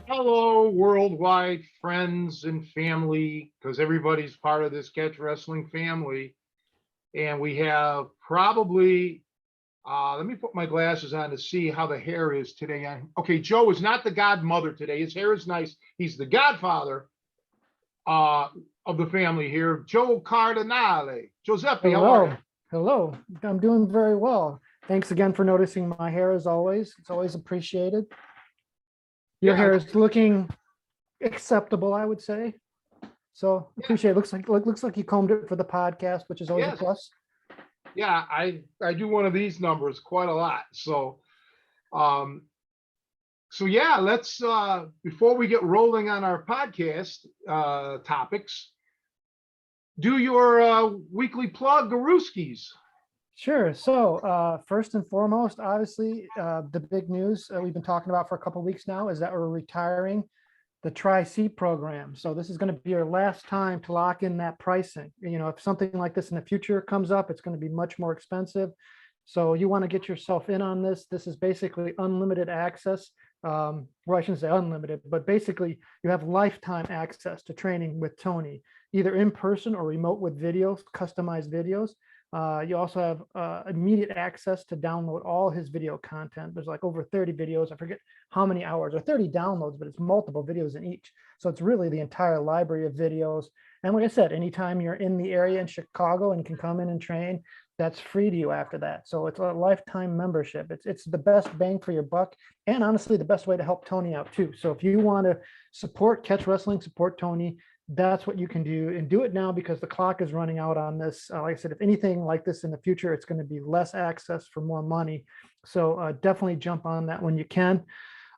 Hello, worldwide friends and family, because everybody's part of this catch wrestling family. And we have probably, let me put my glasses on to see how the hair is today. Okay, Joe is not the godmother today. His hair is nice. He's the godfather uh, of the family here. Joe Cardinale. Giuseppe, how are you? Hello, hello. I'm doing very well. Thanks again for noticing my hair as always. It's always appreciated. Your Yeah, hair is looking acceptable, I would say. So appreciate it. Looks like you combed it for the podcast, which is always a yes. plus. Yeah, I do one of these numbers quite a lot. Um, so yeah, let's before we get rolling on our podcast topics, do your weekly plug, Garuskis. Sure. So first and foremost, obviously, the big news we've been talking about for a couple of weeks now is that we're retiring the Tri-C program. So this is going to be our last time to lock in that pricing. You know, if something like this in the future comes up, it's going to be much more expensive. So you want to get yourself in on this. This is basically unlimited access. Well, I shouldn't say unlimited, but basically you have lifetime access to training with Tony, either in person or remote with videos, customized videos. You also have immediate access to download all his video content. There's like over 30 videos. I forget how many hours or 30 downloads, but it's multiple videos in each. So it's really the entire library of videos. And like I said, anytime you're in the area in Chicago and can come in and train, that's free to you after that. So it's a lifetime membership. It's the best bang for your buck, and honestly, the best way to help Tony out too. So if you want to support Catch Wrestling, support Tony, that's what you can do, and do it now because the clock is running out on this. Like I said, if anything like this in the future, it's going to be less access for more money. So definitely jump on that when you can.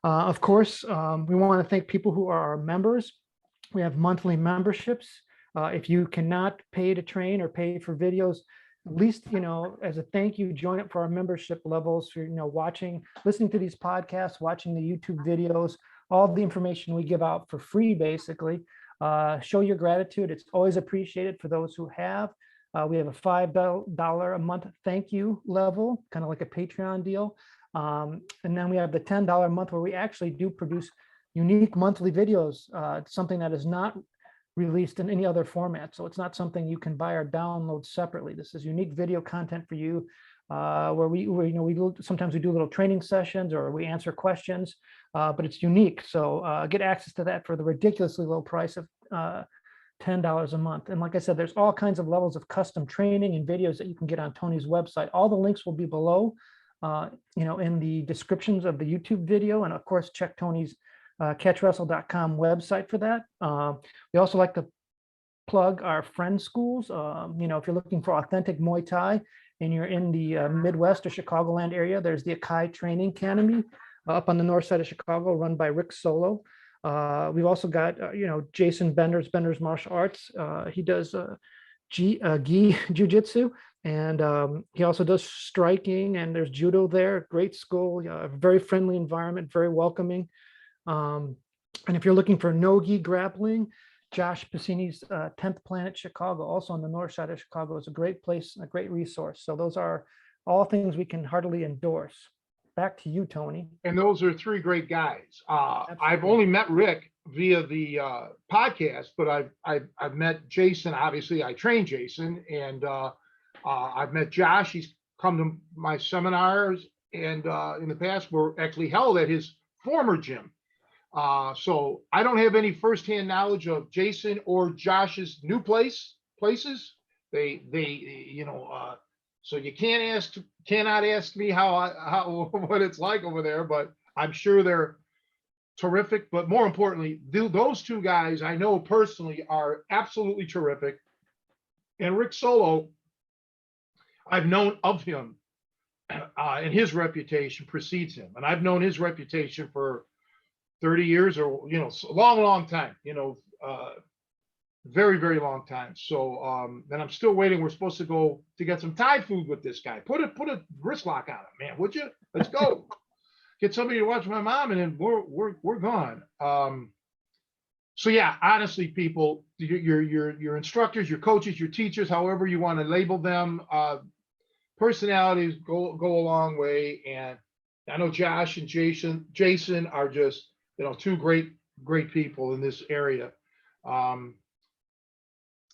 Of course, we want to thank people who are our members. We have monthly memberships. If you cannot pay to train or pay for videos, at least, you know, as a thank you, join up for our membership levels for, you know, watching, listening to these podcasts, watching the YouTube videos, all the information we give out for free, basically. Show your gratitude. It's always appreciated for those who have. We have a $5 a month thank you level, kind of like a Patreon deal. And then we have the $10 a month where we actually do produce unique monthly videos, something that is not released in any other format. So it's not something you can buy or download separately. This is unique video content for you, where sometimes we do little training sessions or we answer questions, but it's unique. So get access to that for the ridiculously low price of $10 a month. And like I said, there's all kinds of levels of custom training and videos that you can get on Tony's website. All the links will be below, in the descriptions of the YouTube video. And of course, check Tony's catchwrestle.com website for that. We also like to plug our friend schools. If you're looking for authentic Muay Thai and you're in the Midwest or Chicagoland area, there's the Akai Training Academy up on the north side of Chicago, run by Rick Solo. We've also got, Jason Bender's Martial Arts. He does gi jiu-jitsu, and he also does striking, and there's judo there. Great school, very friendly environment, very welcoming. And if you're looking for no-gi grappling, Josh Piscini's 10th Planet Chicago, also on the north side of Chicago, is a great place, a great resource. So those are all things we can heartily endorse. Back to you, Tony. And those are three great guys. I've only met Rick via the podcast, but I've met Jason. Obviously, I train Jason, and I've met Josh. He's come to my seminars, and in the past were actually held at his former gym. So I don't have any firsthand knowledge of Jason or Josh's new places. They So you cannot ask me how what it's like over there, but I'm sure they're terrific. But more importantly, those two guys I know personally are absolutely terrific. And Rick Solo, I've known of him, and his reputation precedes him. And I've known his reputation for 30 years or, a long, long time, very, very long time. So, and I'm still waiting. We're supposed to go to get some Thai food with this guy. Put a wrist lock on him, man, would you? Let's go. Get somebody to watch my mom, and then we're gone. So yeah, honestly, people, your instructors, your coaches, your teachers, however you want to label them, personalities go a long way. And I know Josh and Jason are just, two great people in this area.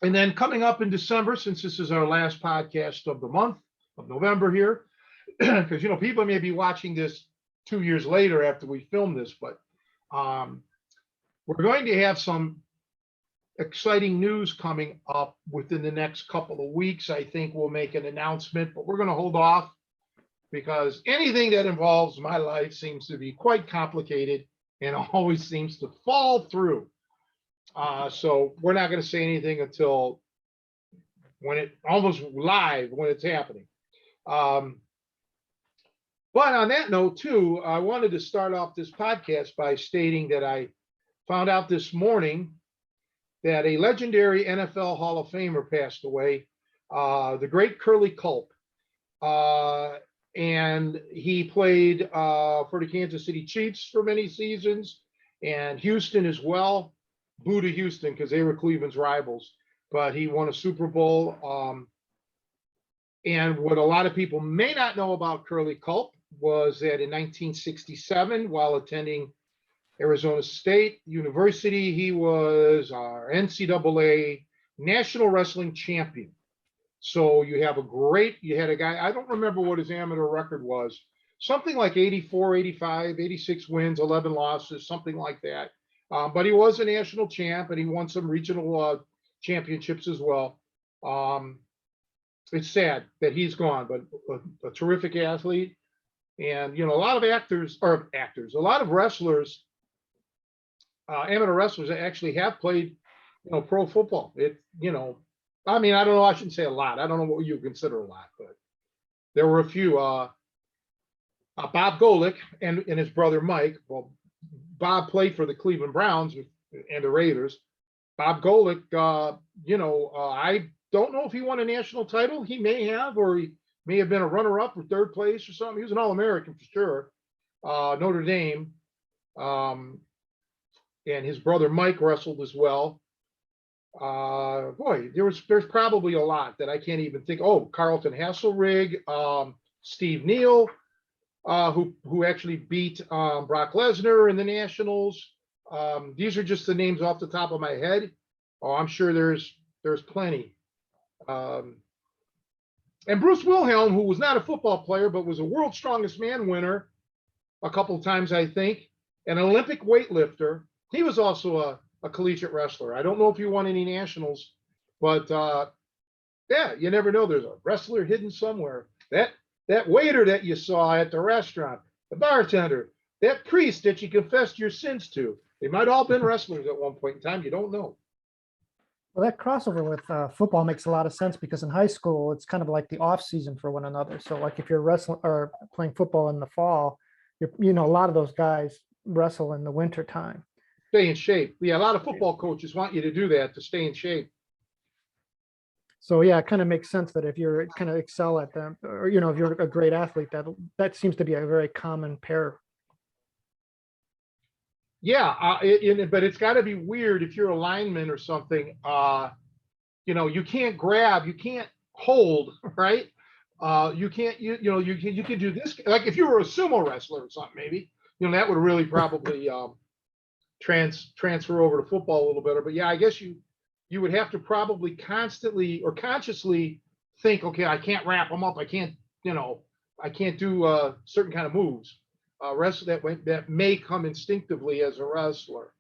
And then coming up in December, since this is our last podcast of the month of November here, because people may be watching this 2 years later after we film this, but we're going to have some exciting news coming up within the next couple of weeks. I think we'll make an announcement, but we're going to hold off because anything that involves my life seems to be quite complicated and always seems to fall through. So we're not going to say anything until when it almost live when it's happening. But on that note too, I wanted to start off this podcast by stating that I found out this morning that a legendary NFL Hall of Famer passed away, the great Curly Culp. And he played for the Kansas City Chiefs for many seasons and Houston as well. Boo to Houston because they were Cleveland's rivals, but he won a Super Bowl. And what a lot of people may not know about Curly Culp was that in 1967, while attending Arizona State University, he was our NCAA National Wrestling Champion. So you had a guy, I don't remember what his amateur record was, something like 84, 85, 86 wins, 11 losses, something like that. But he was a national champ and he won some regional championships as well. It's sad that he's gone, but a terrific athlete. And, a lot of a lot of wrestlers, amateur wrestlers that actually have played, pro football. I don't know, I shouldn't say a lot. I don't know what you consider a lot, but there were a few. Bob Golick and his brother Mike. Well, Bob played for the Cleveland Browns and the Raiders. Bob Golick, I don't know if he won a national title. He may have, or he may have been a runner-up or third place or something. He was an All-American for sure. Notre Dame. And his brother Mike wrestled as well. There's probably a lot that I can't even think. Oh, Carlton Hasselrig, Steve Neal, who actually beat Brock Lesnar in the Nationals. These are just the names off the top of my head. Oh, I'm sure there's plenty. And Bruce Wilhelm, who was not a football player, but was a World's Strongest Man winner a couple of times, I think, an Olympic weightlifter. He was also a collegiate wrestler. I don't know if he won any nationals, but yeah, you never know. There's a wrestler hidden somewhere. That waiter that you saw at the restaurant, the bartender, that priest that you confessed your sins to, they might all been wrestlers at one point in time. You don't know. Well, that crossover with football makes a lot of sense because in high school, it's kind of like the off season for one another. So like if you're wrestling or playing football in the fall, a lot of those guys wrestle in the winter time. Stay in shape. Yeah, a lot of football coaches want you to do that to stay in shape. So yeah, it kind of makes sense that if you're kind of excel at them, or if you're a great athlete, that seems to be a very common pair. Yeah, but it's got to be weird if you're a lineman or something. You can't grab, you can't hold, right? You can't, you can do this. Like if you were a sumo wrestler or something, maybe, that would really probably transfer over to football a little better. But yeah, I guess you would have to probably constantly or consciously think, okay, I can't wrap them up. I can't do certain kind of moves. That may come instinctively as a wrestler.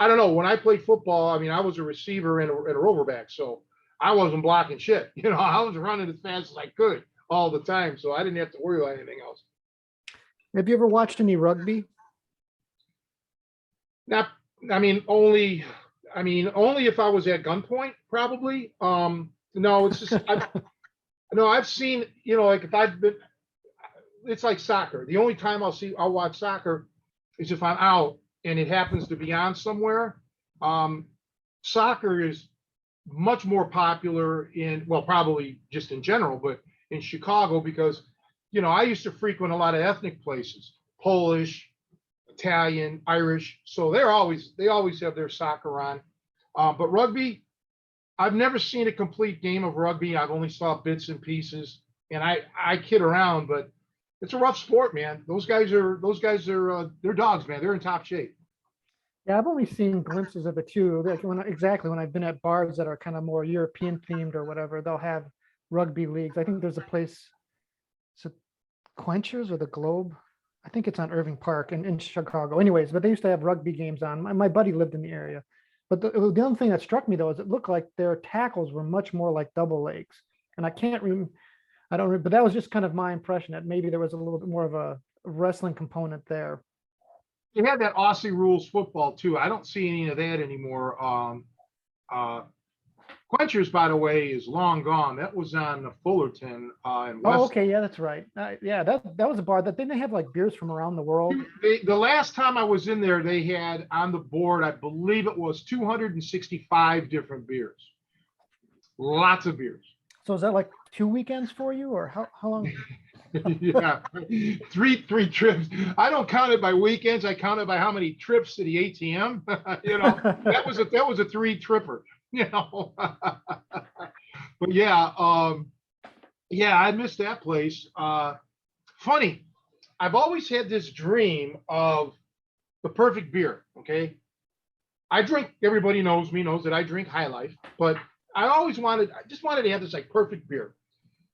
I don't know. When I played football, I was a receiver and a roverback, so I wasn't blocking shit. I was running as fast as I could. all the time, so I didn't have to worry about anything else. Have you ever watched any rugby? Not, I mean, only, only if I was at gunpoint, probably. No, it's just, no, I've seen, like if I've been, it's like soccer. The only time I'll watch soccer is if I'm out and it happens to be on somewhere. Soccer is much more popular in, well, probably just in general, but in Chicago, because, I used to frequent a lot of ethnic places, Polish, Italian, Irish. So they always have their soccer on. But rugby, I've never seen a complete game of rugby. I've only saw bits and pieces, and I kid around, but it's a rough sport, man. Those guys are they're dogs, man. They're in top shape. Yeah, I've only seen glimpses of it too. Like when I've been at bars that are kind of more European themed or whatever, they'll have rugby leagues. I think there's a place, is it Quenchers or the Globe? I think it's on Irving Park in Chicago. Anyways, but they used to have rugby games on. My buddy lived in the area. But the other thing that struck me though is it looked like their tackles were much more like double legs. And I don't, but that was just kind of my impression that maybe there was a little bit more of a wrestling component there. They had that Aussie rules football too. I don't see any of that anymore. Uh, Quenchers, by the way, is long gone. That was on Fullerton in West. Oh, okay, yeah, that's right. Yeah, that was a bar that didn't they have like beers from around the world. The last time I was in there, they had on the board, I believe it was 265 different beers. Lots of beers. So is that like 2 weekends for you, or how long? Yeah, three trips. I don't count it by weekends. I count it by how many trips to the ATM. That was a 3 tripper. But yeah, yeah, I missed that place. Funny, I've always had this dream of the perfect beer. Okay, I drink. Everybody knows that I drink High Life, but I just wanted to have this like perfect beer.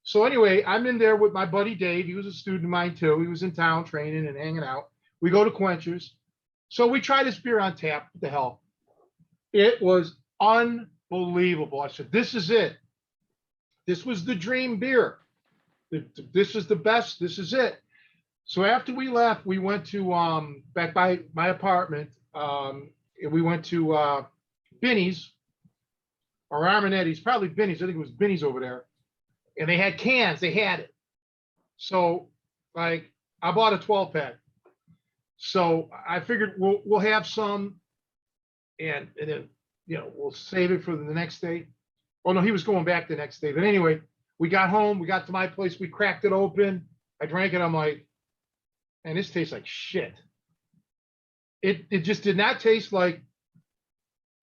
So anyway, I'm in there with my buddy Dave. He was a student of mine too. He was in town training and hanging out. We go to Quenchers. So we try this beer on tap. What the hell? It was unbelievable. I said, this is it. This was the dream beer. This is the best. This is it. So after we left, we went to back by my apartment. We went to Binny's or Armanetti's, probably Binny's. I think it was Binny's over there. And they had cans. They had it. So like I bought a 12-pack. So I figured we'll have some, and then we'll save it for the next day. Oh no, he was going back the next day. But anyway, we got home. We got to my place. We cracked it open. I drank it. I'm like, and this tastes like shit. It just did not taste like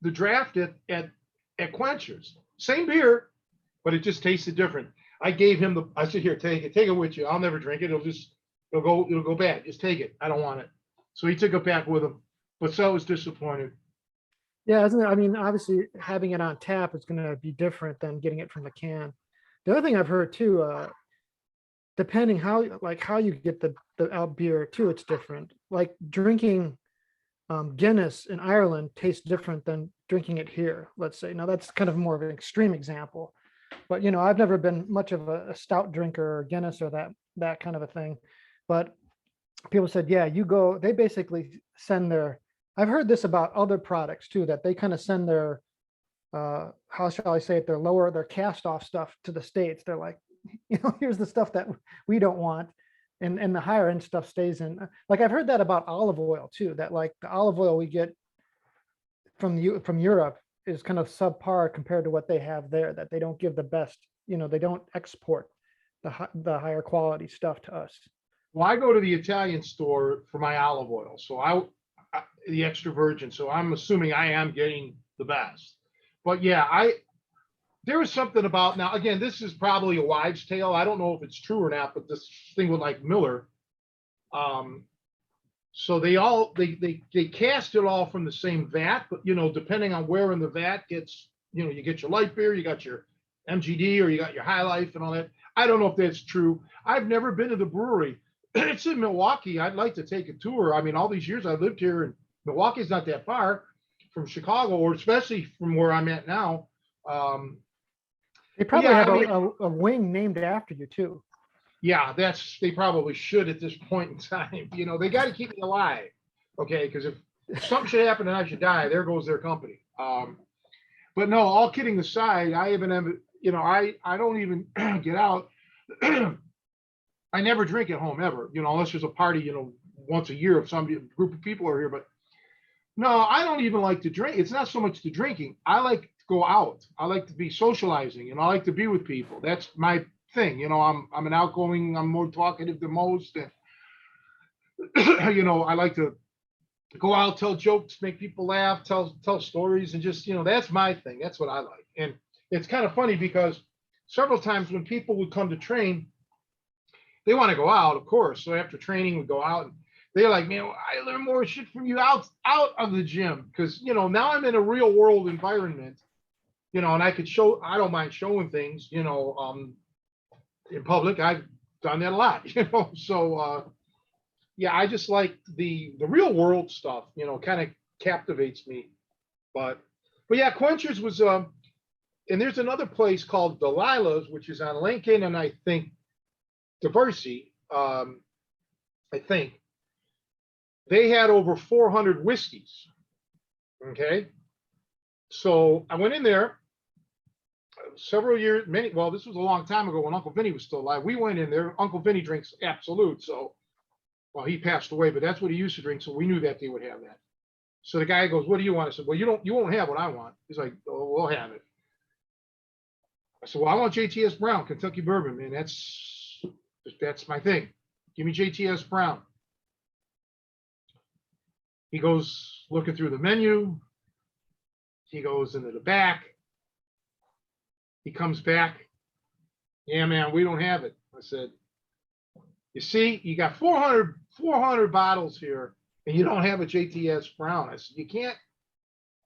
the draft at Quenchers. Same beer, but it just tasted different. I gave him I said, here, take it with you. I'll never drink it. It'll go bad. Just take it. I don't want it. So he took it back with him, but so I was disappointed. Yeah, isn't it? I mean, obviously having it on tap is going to be different than getting it from the can. The other thing I've heard too, depending how you get the out beer too, it's different. Like drinking Guinness in Ireland tastes different than drinking it here, let's say. Now that's kind of more of an extreme example, but I've never been much of a stout drinker or Guinness or that kind of a thing. But people said, yeah, they basically send I've heard this about other products too, that they kind of send their, how shall I say it, their cast off stuff to the States. They're like, here's the stuff that we don't want. And the higher end stuff stays in. Like I've heard that about olive oil too, that like the olive oil we get from Europe is kind of subpar compared to what they have there, that they don't give the best, they don't export the higher quality stuff to us. Well, I go to the Italian store for my olive oil. So the extra virgin. So I'm assuming I am getting the best. But yeah, there was something about, now again, this is probably a wives' tale. I don't know if it's true or not, but this thing with like Miller, so they cast it all from the same vat, but depending on where in the vat gets, you get your light beer, you got your MGD, or you got your High Life and all that. I don't know if that's true. I've never been to the brewery. It's in Milwaukee. I'd like to take a tour. I mean, all these years I've lived here, and Milwaukee's not that far from Chicago, or especially from where I'm at now. They probably have a wing named after you too. Yeah, they probably should at this point in time. You know, they got to keep me alive. Okay. Because if something should happen and I should die, there goes their company. But no, all kidding aside, I even have, you know, I don't even get out. I never drink at home ever, you know, unless there's a party, you know, once a year if some group of people are here. But no, I don't even like to drink. It's not so much the drinking. I like to go out. I like to be socializing and I like to be with people. That's my thing. You know, I'm an outgoing, I'm more talkative than most. And you know, I like to go out, tell jokes, make people laugh, tell stories, and just, you know, that's my thing. That's what I like. And it's kind of funny because several times when people would come to train, they want to go out, of course. So after training, we go out and they're like, man, I learn more shit from you out of the gym. Cause you know, now I'm in a real world environment, you know, and I don't mind showing things, you know, in public. I've done that a lot, you know. So yeah, I just like the real world stuff, you know, kind of captivates me. But yeah, Quenchers was and there's another place called Delilah's, which is on Lincoln and I think Diversey. I think they had over 400 whiskeys. Okay. So I went in there several years, well, this was a long time ago when Uncle Vinny was still alive. We went in there. Uncle Vinny drinks Absolute. So, well, he passed away, but that's what he used to drink. So we knew that they would have that. So the guy goes, what do you want? I said, well, you won't have what I want. He's like, oh, we'll have it. I said, well, I want JTS Brown, Kentucky bourbon, man. That's my thing. Give me JTS Brown. He goes looking through the menu. He goes into the back. He comes back. Yeah, man, we don't have it. I said, you see, you got 400 bottles here and you don't have a JTS Brown. I said, you can't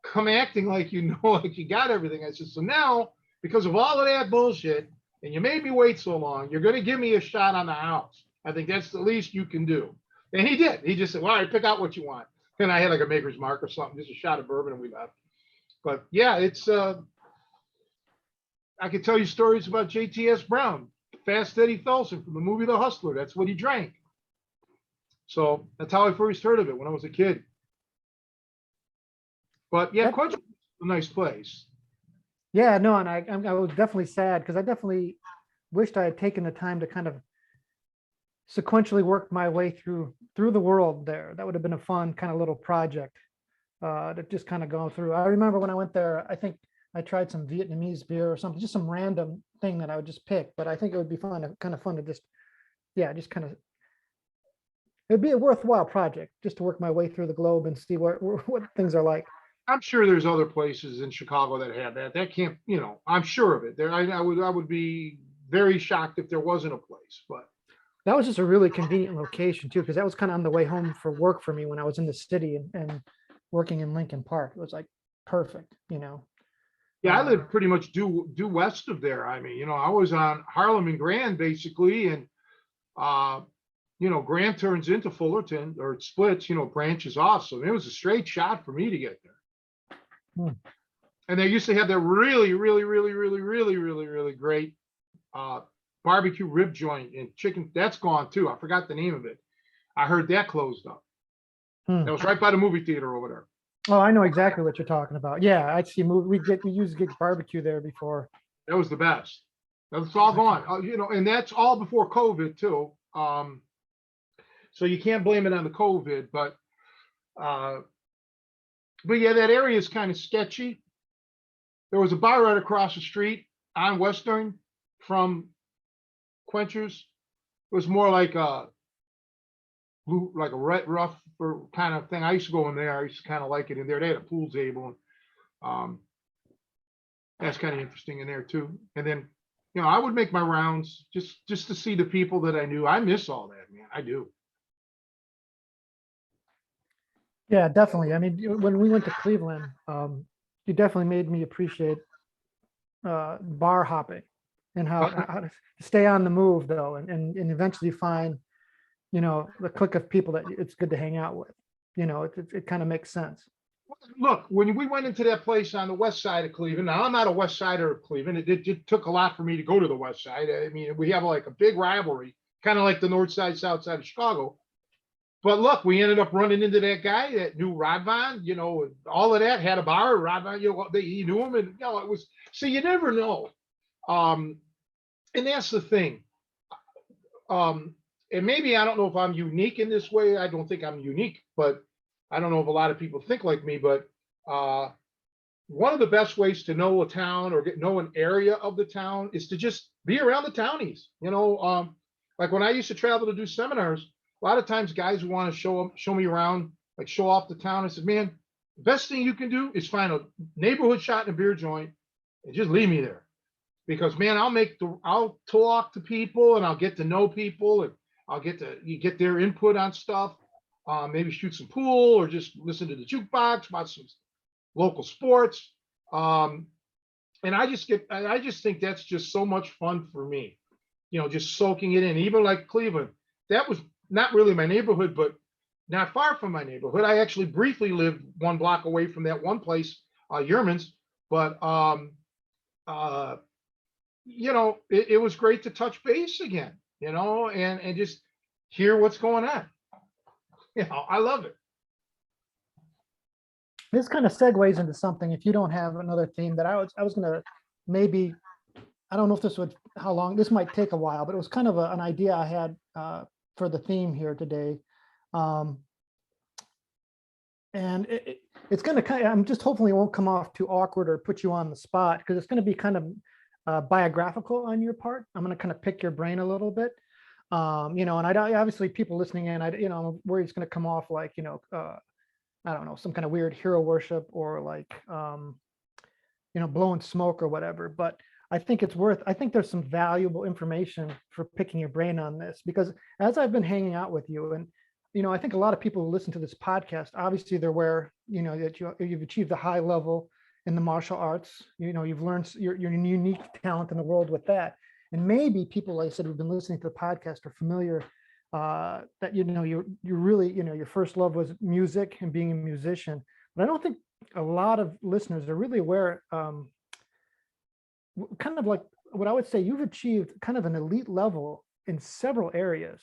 come acting like you know, like you got everything. I said, so now, because of all of that bullshit, and you made me wait so long, you're going to give me a shot on the house. I think that's the least you can do. And he did. He just said, well, all right, pick out what you want. And I had like a Maker's Mark or something, just a shot of bourbon, and we left. But yeah, it's, I could tell you stories about JTS Brown, Fast Eddie Felsen from the movie The Hustler. That's what he drank. So that's how I first heard of it when I was a kid. But yeah, Quench is a nice place. Yeah, no, and I was definitely sad because I definitely wished I had taken the time to kind of sequentially work my way through the world there. That would have been a fun kind of little project to just kind of go through. I remember when I went there, I think I tried some Vietnamese beer or something, just some random thing that I would just pick. But I think it would be kind of fun to just, yeah, just kind of, it'd be a worthwhile project just to work my way through the globe and see what things are like. I'm sure there's other places in Chicago that have that. That can't, you know, I'm sure of it. There, I would be very shocked if there wasn't a place. But that was just a really convenient location too, because that was kind of on the way home for work for me when I was in the city and working in Lincoln Park. It was like perfect, you know. yeah, I live pretty much due west of there. I mean, you know, I was on Harlem and Grand basically, and you know, Grand turns into Fullerton or it splits, you know, branches off. So it was a straight shot for me to get there. And they used to have that really, really, really, really, really, really, really great barbecue rib joint and chicken. That's gone too. I forgot the name of it. I heard that closed up. That was right by the movie theater over there. Oh, I know exactly what you're talking about. Yeah, I see. We used to get barbecue there before. That was the best. That's all gone. You know, and that's all before COVID too. So you can't blame it on the COVID, but yeah, that area is kind of sketchy. There was a bar right across the street on Western from Quenchers. It was more like a red rough or kind of thing. I used to go in there. I used to kind of like it in there. They had a pool table. That's kind of interesting in there too. And then, you know, I would make my rounds just to see the people that I knew. I miss all that, man. I do. Yeah, definitely. I mean, when we went to Cleveland, you definitely made me appreciate bar hopping and how to stay on the move though, and eventually find, you know, the clique of people that it's good to hang out with. You know, it kind of makes sense. Look, when we went into that place on the west side of Cleveland, now I'm not a west sider of Cleveland. It took a lot for me to go to the west side. I mean, we have like a big rivalry kind of like the north side, south side of Chicago. But look, we ended up running into that guy that knew Rod Von, all of that, had a bar. Rod Von, he knew him, and it was. So you never know, and that's the thing. And maybe I don't know if I'm unique in this way. I don't think I'm unique, but I don't know if a lot of people think like me. But one of the best ways to know a town or know an area of the town is to just be around the townies. Like when I used to travel to do seminars, a lot of times guys want to show me around, like show off the town. I said, man, the best thing you can do is find a neighborhood shot and a beer joint and just leave me there. Because man, I'll talk to people and I'll get to know people and you get their input on stuff. Maybe shoot some pool or just listen to the jukebox, watch some local sports. And I just think that's just so much fun for me, just soaking it in. Even like Cleveland, that was not really my neighborhood, but not far from my neighborhood. I actually briefly lived 1 block away from that one place, Yerman's, but it was great to touch base again, and just hear what's going on. I love it. This kind of segues into something. If you don't have another theme that I was going to maybe, I don't know if how long, this might take a while, but it was kind of an idea I had for the theme here today. And it's going to I'm just hopefully it won't come off too awkward or put you on the spot, because it's going to be kind of biographical on your part. I'm going to kind of pick your brain a little bit. And I obviously people listening in, I'm worried it's going to come off like, I don't know, some kind of weird hero worship or like, blowing smoke or whatever. But I think there's some valuable information for picking your brain on this, because as I've been hanging out with you, and, I think a lot of people who listen to this podcast, obviously they're aware, that you've achieved a high level in the martial arts. You've learned your unique talent in the world with that. And maybe people, like I said, who've been listening to the podcast are familiar that, you're really, your first love was music and being a musician. But I don't think a lot of listeners are really aware, kind of like what I would say, you've achieved kind of an elite level in several areas.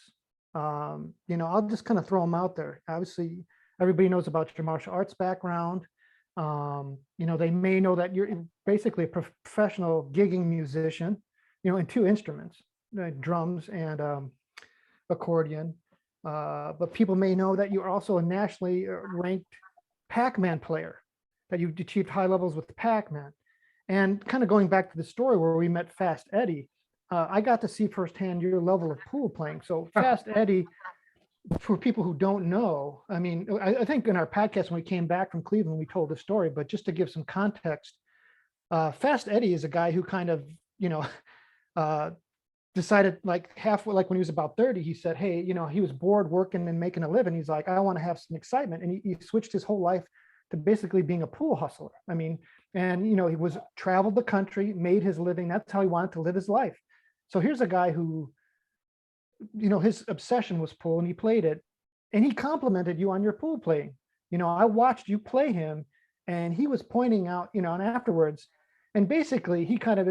I'll just kind of throw them out there. Obviously, everybody knows about your martial arts background. They may know that you're basically a professional gigging musician, in 2 instruments, drums and accordion. But people may know that you're also a nationally ranked Pac-Man player, that you've achieved high levels with Pac-Man. And kind of going back to the story where we met Fast Eddie, I got to see firsthand your level of pool playing. So Fast Eddie, for people who don't know, I mean, I think in our podcast when we came back from Cleveland, we told the story, but just to give some context, Fast Eddie is a guy who kind of, decided like halfway, like when he was about 30, he said, hey, he was bored working and making a living. He's like, I want to have some excitement. And he switched his whole life to basically being a pool hustler. I mean, and, he traveled the country, made his living. That's how he wanted to live his life. So here's a guy who, his obsession was pool, and he played it, and he complimented you on your pool playing. I watched you play him, and he was pointing out, and afterwards, and basically he kind of,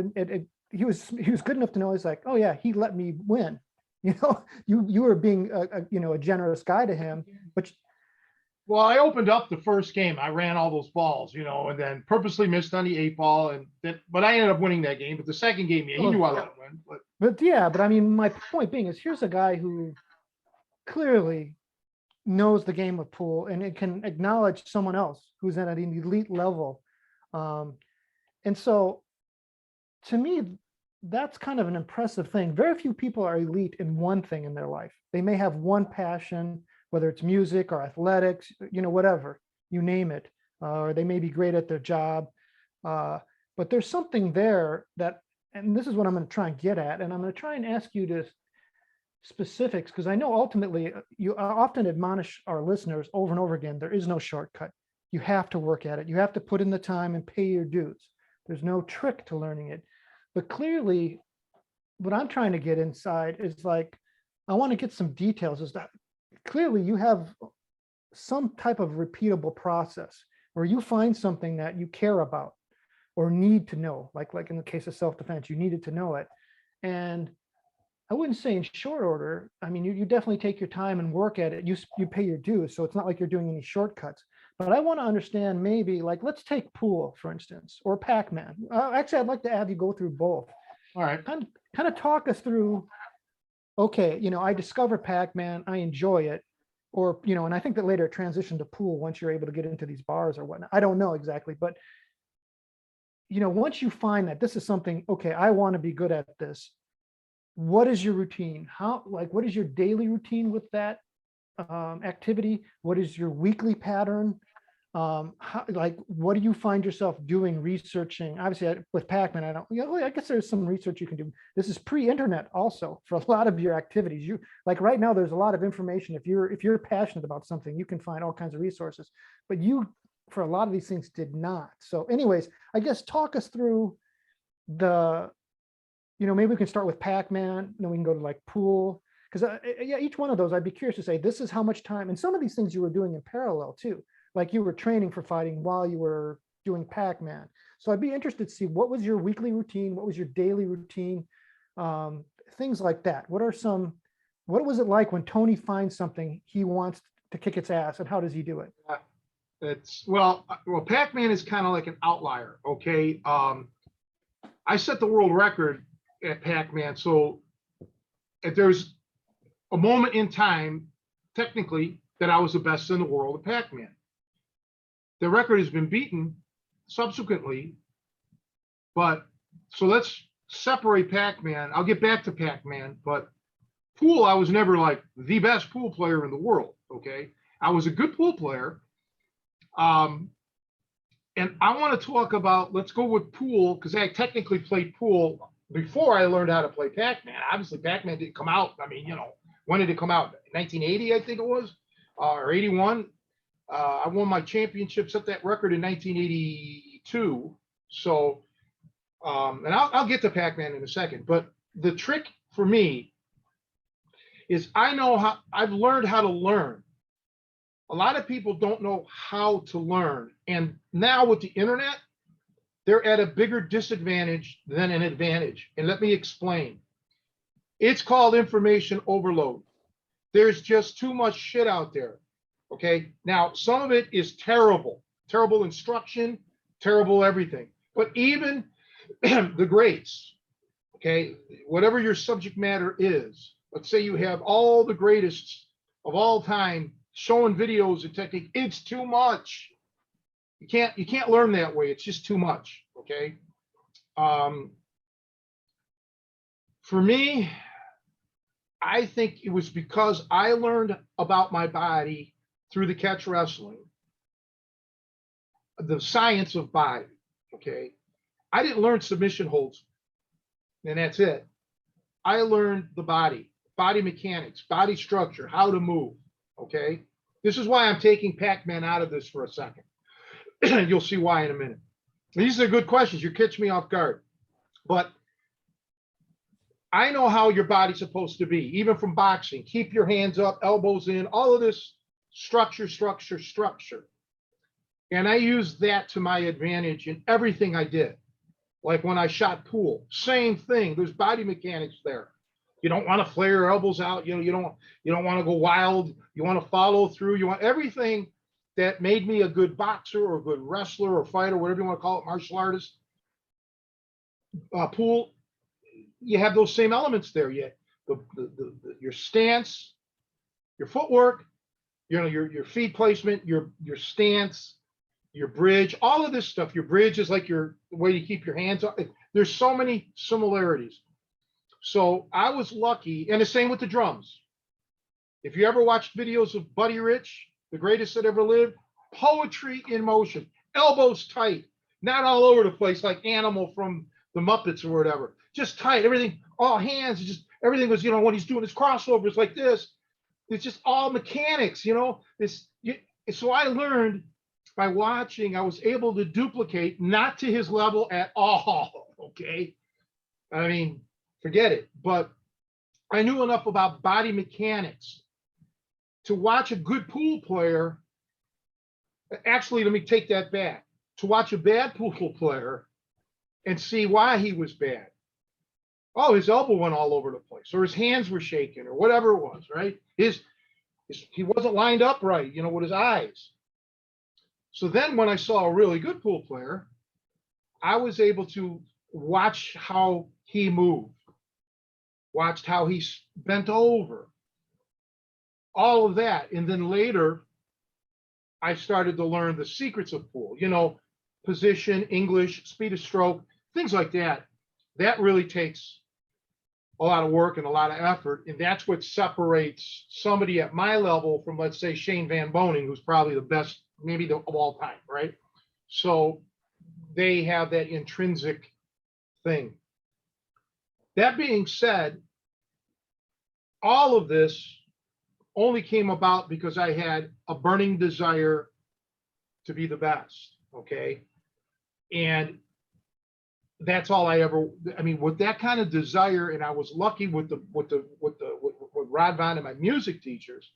he was good enough to know, he's like, oh yeah, he let me win. You were being a generous guy to him, but. Well, I opened up the first game. I ran all those balls, and then purposely missed on the 8 ball, but I ended up winning that game. But the second game, yeah, he knew I let him win. But I mean, my point being is, here's a guy who clearly knows the game of pool and it can acknowledge someone else who's at an elite level. And so to me, that's kind of an impressive thing. Very few people are elite in one thing in their life. They may have one passion, whether it's music or athletics, whatever, you name it, or they may be great at their job. But there's something there that, and this is what I'm going to try and get at, and I'm going to try and ask you to specifics, because I know ultimately you often admonish our listeners over and over again, there is no shortcut. You have to work at it. You have to put in the time and pay your dues. There's no trick to learning it. But clearly, what I'm trying to get inside is like, I want to get some details. Is that clearly you have some type of repeatable process where you find something that you care about or need to know, like in the case of self-defense, you needed to know it. And I wouldn't say in short order. I mean, you definitely take your time and work at it. You pay your dues, so it's not like you're doing any shortcuts. But I want to understand maybe like let's take pool for instance, or Pac-Man. Actually, I'd like to have you go through both. All right. Kind of talk us through. Okay, I discovered Pac-Man. I enjoy it, or and I think that later it transitioned to pool once you're able to get into these bars or whatnot. I don't know exactly, but once you find that this is something, okay, I want to be good at this. What is your routine? What is your daily routine with that activity? What is your weekly pattern? What do you find yourself doing, researching? Obviously, with Pac-Man, I don't, I guess there's some research you can do. This is pre-internet also for a lot of your activities. You like right now, there's a lot of information. If you're passionate about something, you can find all kinds of resources, but you, for a lot of these things, did not. So anyways, I guess talk us through the, maybe we can start with Pac-Man, then we can go to like pool. Because yeah, each one of those, I'd be curious to say, this is how much time, and some of these things you were doing in parallel too. Like you were training for fighting while you were doing Pac-Man. So I'd be interested to see what was your weekly routine, what was your daily routine, things like that. What was it like when Tony finds something he wants to kick its ass, and how does he do it? Well, Pac-Man is kind of like an outlier. Okay. I set the world record at Pac-Man. So if there's a moment in time, technically, that I was the best in the world at Pac-Man. The record has been beaten subsequently, but so let's separate Pac-Man. I'll get back to Pac-Man, but pool, I was never like the best pool player in the world. Okay. I was a good pool player. And I want to talk about, let's go with pool, because I technically played pool before I learned how to play Pac-Man. Obviously, Pac-Man didn't come out. I mean, when did it come out? 1980, I think it was, or 81. I won my championship, set that record in 1982. So, and I'll get to Pac-Man in a second. But the trick for me is I've learned how to learn. A lot of people don't know how to learn. And now with the internet, they're at a bigger disadvantage than an advantage. And let me explain. It's called information overload. There's just too much shit out there. Okay. Now, some of it is terrible instruction, terrible everything. But even the greats, okay, whatever your subject matter is, let's say you have all the greatest of all time showing videos and technique, it's too much. You can't learn that way. It's just too much. Okay. For me, I think it was because I learned about my body through the catch wrestling, the science of body. Okay. I didn't learn submission holds, and that's it. I learned the body mechanics, body structure, how to move. Okay. This is why I'm taking Pac-Man out of this for a second. You'll see why in a minute. These are good questions. You catch me off guard. But I know how your body's supposed to be, even from boxing. Keep your hands up, elbows in, all of this structure. And I used that to my advantage in everything I did. Like when I shot pool, same thing. There's body mechanics there. You don't want to flare your elbows out. You don't want to go wild. You want to follow through. You want everything that made me a good boxer or a good wrestler or fighter, whatever you want to call it, martial artist. Pool, you have those same elements there. Yet your stance, your footwork, your feet placement, your stance, your bridge, all of this stuff. Your bridge is like the way you keep your hands up. There's so many similarities. So I was lucky, and the same with the drums. If you ever watched videos of Buddy Rich, the greatest that ever lived, poetry in motion, elbows tight, not all over the place like Animal from the Muppets or whatever, just tight, everything, all hands, just everything was, when he's doing his crossovers like this, it's just all mechanics, so I learned by watching, I was able to duplicate, not to his level at all, okay? I mean, forget it, but I knew enough about body mechanics to watch a good pool player. Actually, let me take that back. To watch a bad pool player and see why he was bad. Oh, his elbow went all over the place, or his hands were shaking, or whatever it was, right? He wasn't lined up right, with his eyes. So then when I saw a really good pool player, I was able to watch how he moved, watched how he bent over, all of that. And then later, I started to learn the secrets of pool, position, English, speed of stroke, things like that. That really takes a lot of work and a lot of effort. And that's what separates somebody at my level from, let's say, Shane Van Boning, who's probably the best, maybe of all time, right? So they have that intrinsic thing. That being said, all of this only came about because I had a burning desire to be the best, okay? And that's all I mean, with that kind of desire, and I was lucky with Rod Vaughn and my music teachers,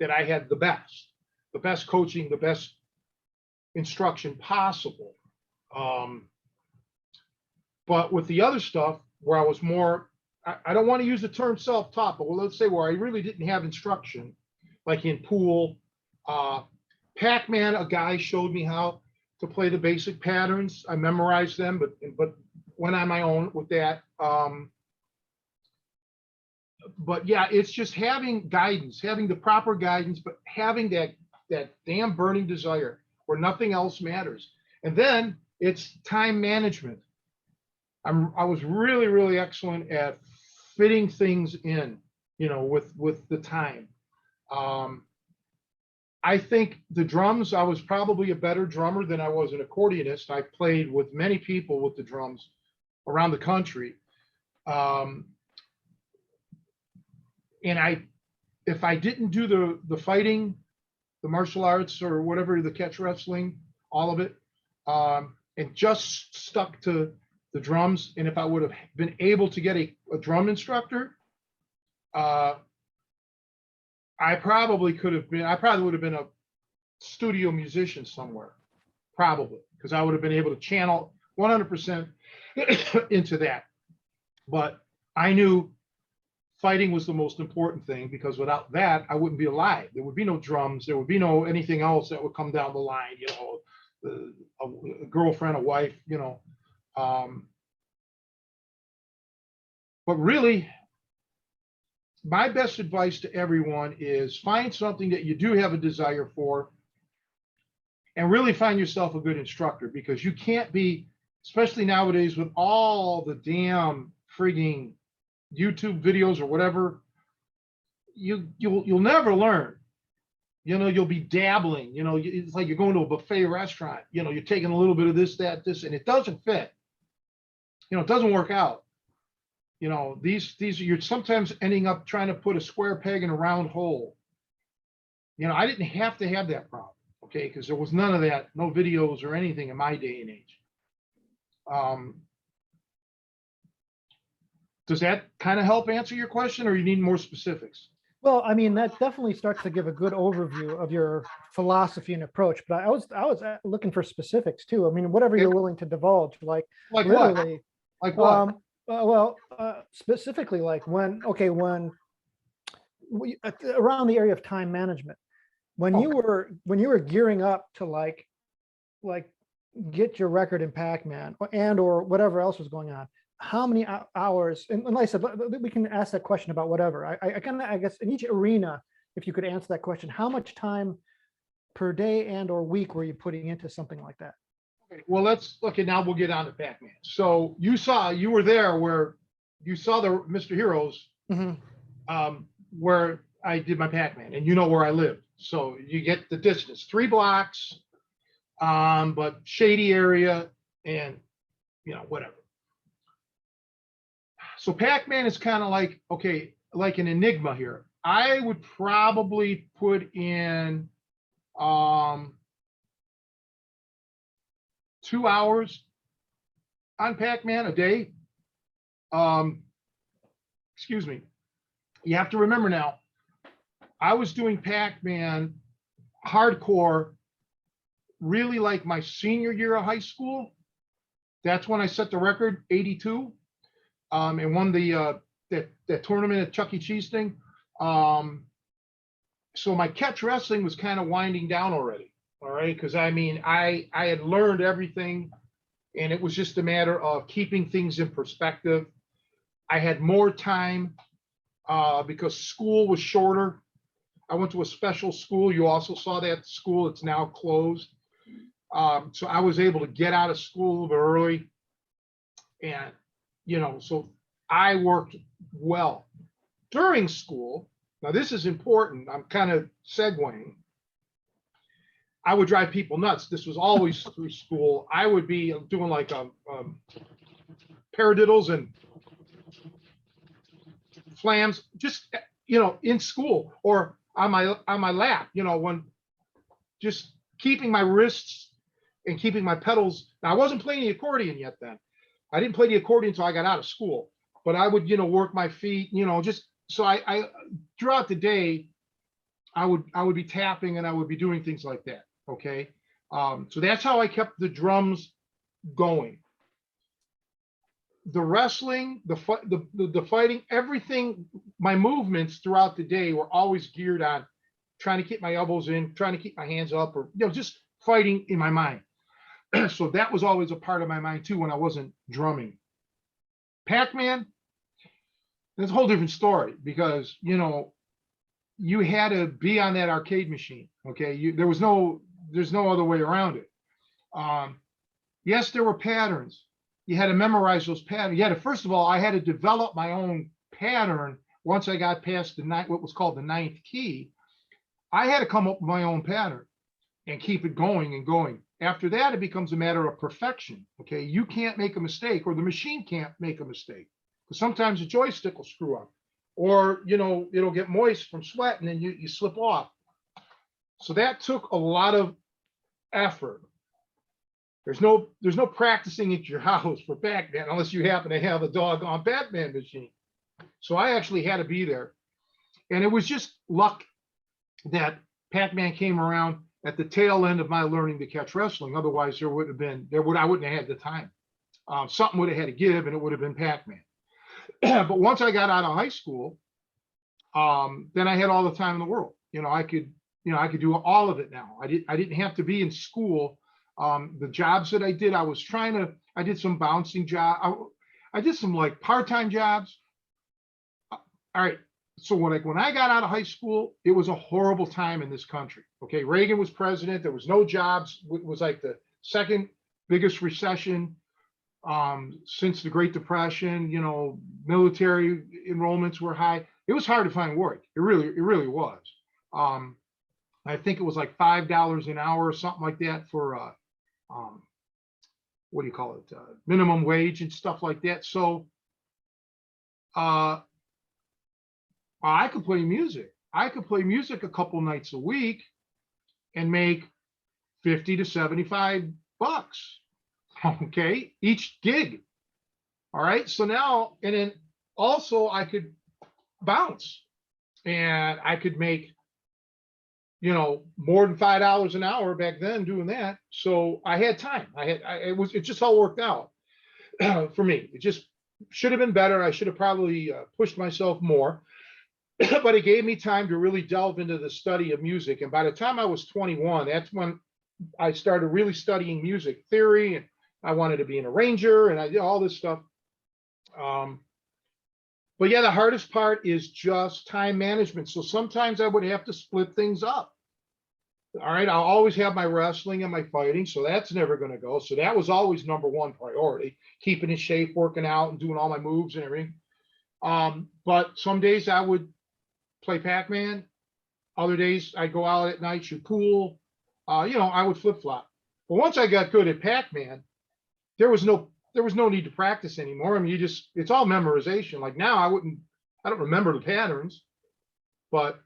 that I had the best coaching, the best instruction possible. But with the other stuff where I was more, I don't want to use the term self-taught, but let's say where I really didn't have instruction, like in pool, Pac-Man, a guy showed me how to play the basic patterns. I memorized them, but went on my own with that. But yeah, it's just having guidance, having the proper guidance, but having that damn burning desire where nothing else matters. And then it's time management. I was really, really excellent at fitting things in, with the time. I think the drums, I was probably a better drummer than I was an accordionist. I played with many people with the drums around the country. And if I didn't do the fighting, the martial arts or whatever, the catch wrestling, all of it, and just stuck to the drums, and if I would have been able to get a drum instructor, I probably would have been a studio musician somewhere, probably, because I would have been able to channel 100% into that. But I knew fighting was the most important thing, because without that, I wouldn't be alive. There would be no drums. There would be no anything else that would come down the line, a girlfriend, a wife, but really, my best advice to everyone is find something that you do have a desire for, and really find yourself a good instructor, because you can't be, especially nowadays with all the damn frigging YouTube videos or whatever, you'll never learn. You'll be dabbling. It's like you're going to a buffet restaurant. You're taking a little bit of this, that, this, and it doesn't fit. It doesn't work out. You're sometimes ending up trying to put a square peg in a round hole. I didn't have to have that problem, okay? Because there was none of that, no videos or anything in my day and age. Does that kind of help answer your question, or you need more specifics? Well, I mean, that definitely starts to give a good overview of your philosophy and approach, but I was looking for specifics too. I mean, whatever you're willing to divulge, like literally, what? Like what? Specifically, like when around the area of time management, when you were gearing up to like get your record in Pac-Man or whatever else was going on, how many hours, and like I said, we can ask that question about whatever. I guess in each arena, if you could answer that question, how much time per day and or week were you putting into something like that? Okay, well, let's look, and now we'll get on to Pac-Man. So you were there where you saw the Mr. Heroes, where I did my Pac-Man, and you know where I lived. So you get the distance, 3 blocks, but shady area, and whatever. So Pac-Man is kind of like, okay, like an enigma here. I would probably put in 2 hours on Pac-Man a day. Excuse me. You have to remember now, I was doing Pac-Man hardcore really like my senior year of high school. That's when I set the record, 82. and won the that tournament at Chuck E. Cheese thing. So my catch wrestling was kind of winding down already. All right, because I mean, I had learned everything, and it was just a matter of keeping things in perspective. I had more time because school was shorter. I went to a special school. You also saw that school. It's now closed. So I was able to get out of school a little bit early. And, so I worked well during school. Now, this is important. I'm kind of segueing. I would drive people nuts. This was always through school. I would be doing like paradiddles and flams, just in school or on my lap. When just keeping my wrists and keeping my pedals. Now, I wasn't playing the accordion yet then. I didn't play the accordion until I got out of school. But I would work my feet. Just so I throughout the day, I would be tapping and I would be doing things like that. Okay. So that's how I kept the drums going. The wrestling, the fighting, everything, my movements throughout the day were always geared on trying to keep my elbows in, trying to keep my hands up, or just fighting in my mind. So that was always a part of my mind too when I wasn't drumming. Pac-Man, that's a whole different story because you had to be on that arcade machine. Okay, there's no other way around it. Yes, there were patterns. You had to memorize those patterns. You had to, first of all, I had to develop my own pattern once I got past what was called the ninth key. I had to come up with my own pattern and keep it going and going. After that, it becomes a matter of perfection. Okay, you can't make a mistake, or the machine can't make a mistake, because sometimes the joystick will screw up, or it'll get moist from sweat and then you slip off. So that took a lot of effort. There's no practicing at your house for Pac-Man unless you happen to have a doggone Pac-Man machine. So I actually had to be there, and it was just luck that Pac-Man came around at the tail end of my learning to catch wrestling. Otherwise, I wouldn't have had the time. Something would have had to give, and it would have been Pac-Man. But once I got out of high school, then I had all the time in the world. I could do all of it now. I didn't have to be in school. The jobs that I did, I did some bouncing job. I did some like part-time jobs. All right. So when I got out of high school, it was a horrible time in this country. Okay. Reagan was president. There was no jobs. It was like the second biggest recession since the Great Depression. Military enrollments were high. It was hard to find work. It really was. I think it was like $5 an hour or something like that for what do you call it? Minimum wage and stuff like that. So I could play music. I could play music a couple nights a week and make 50 to 75 bucks. Okay, each gig. All right. So now, and then also I could bounce, and I could make more than $5 an hour back then doing that. So I had time. It just all worked out for me. It just should have been better. I should have probably pushed myself more, but it gave me time to really delve into the study of music. And by the time I was 21, that's when I started really studying music theory, and I wanted to be an arranger, and I did all this stuff. But yeah, the hardest part is just time management. So sometimes I would have to split things up. All right, I'll always have my wrestling and my fighting, so that's never going to go. So that was always number one priority, keeping in shape, working out, and doing all my moves and everything. But some days I would play Pac-Man. Other days I'd go out at night, shoot pool. I would flip-flop. But once I got good at Pac-Man, there was no need to practice anymore. I mean, it's all memorization. Like now I don't remember the patterns, but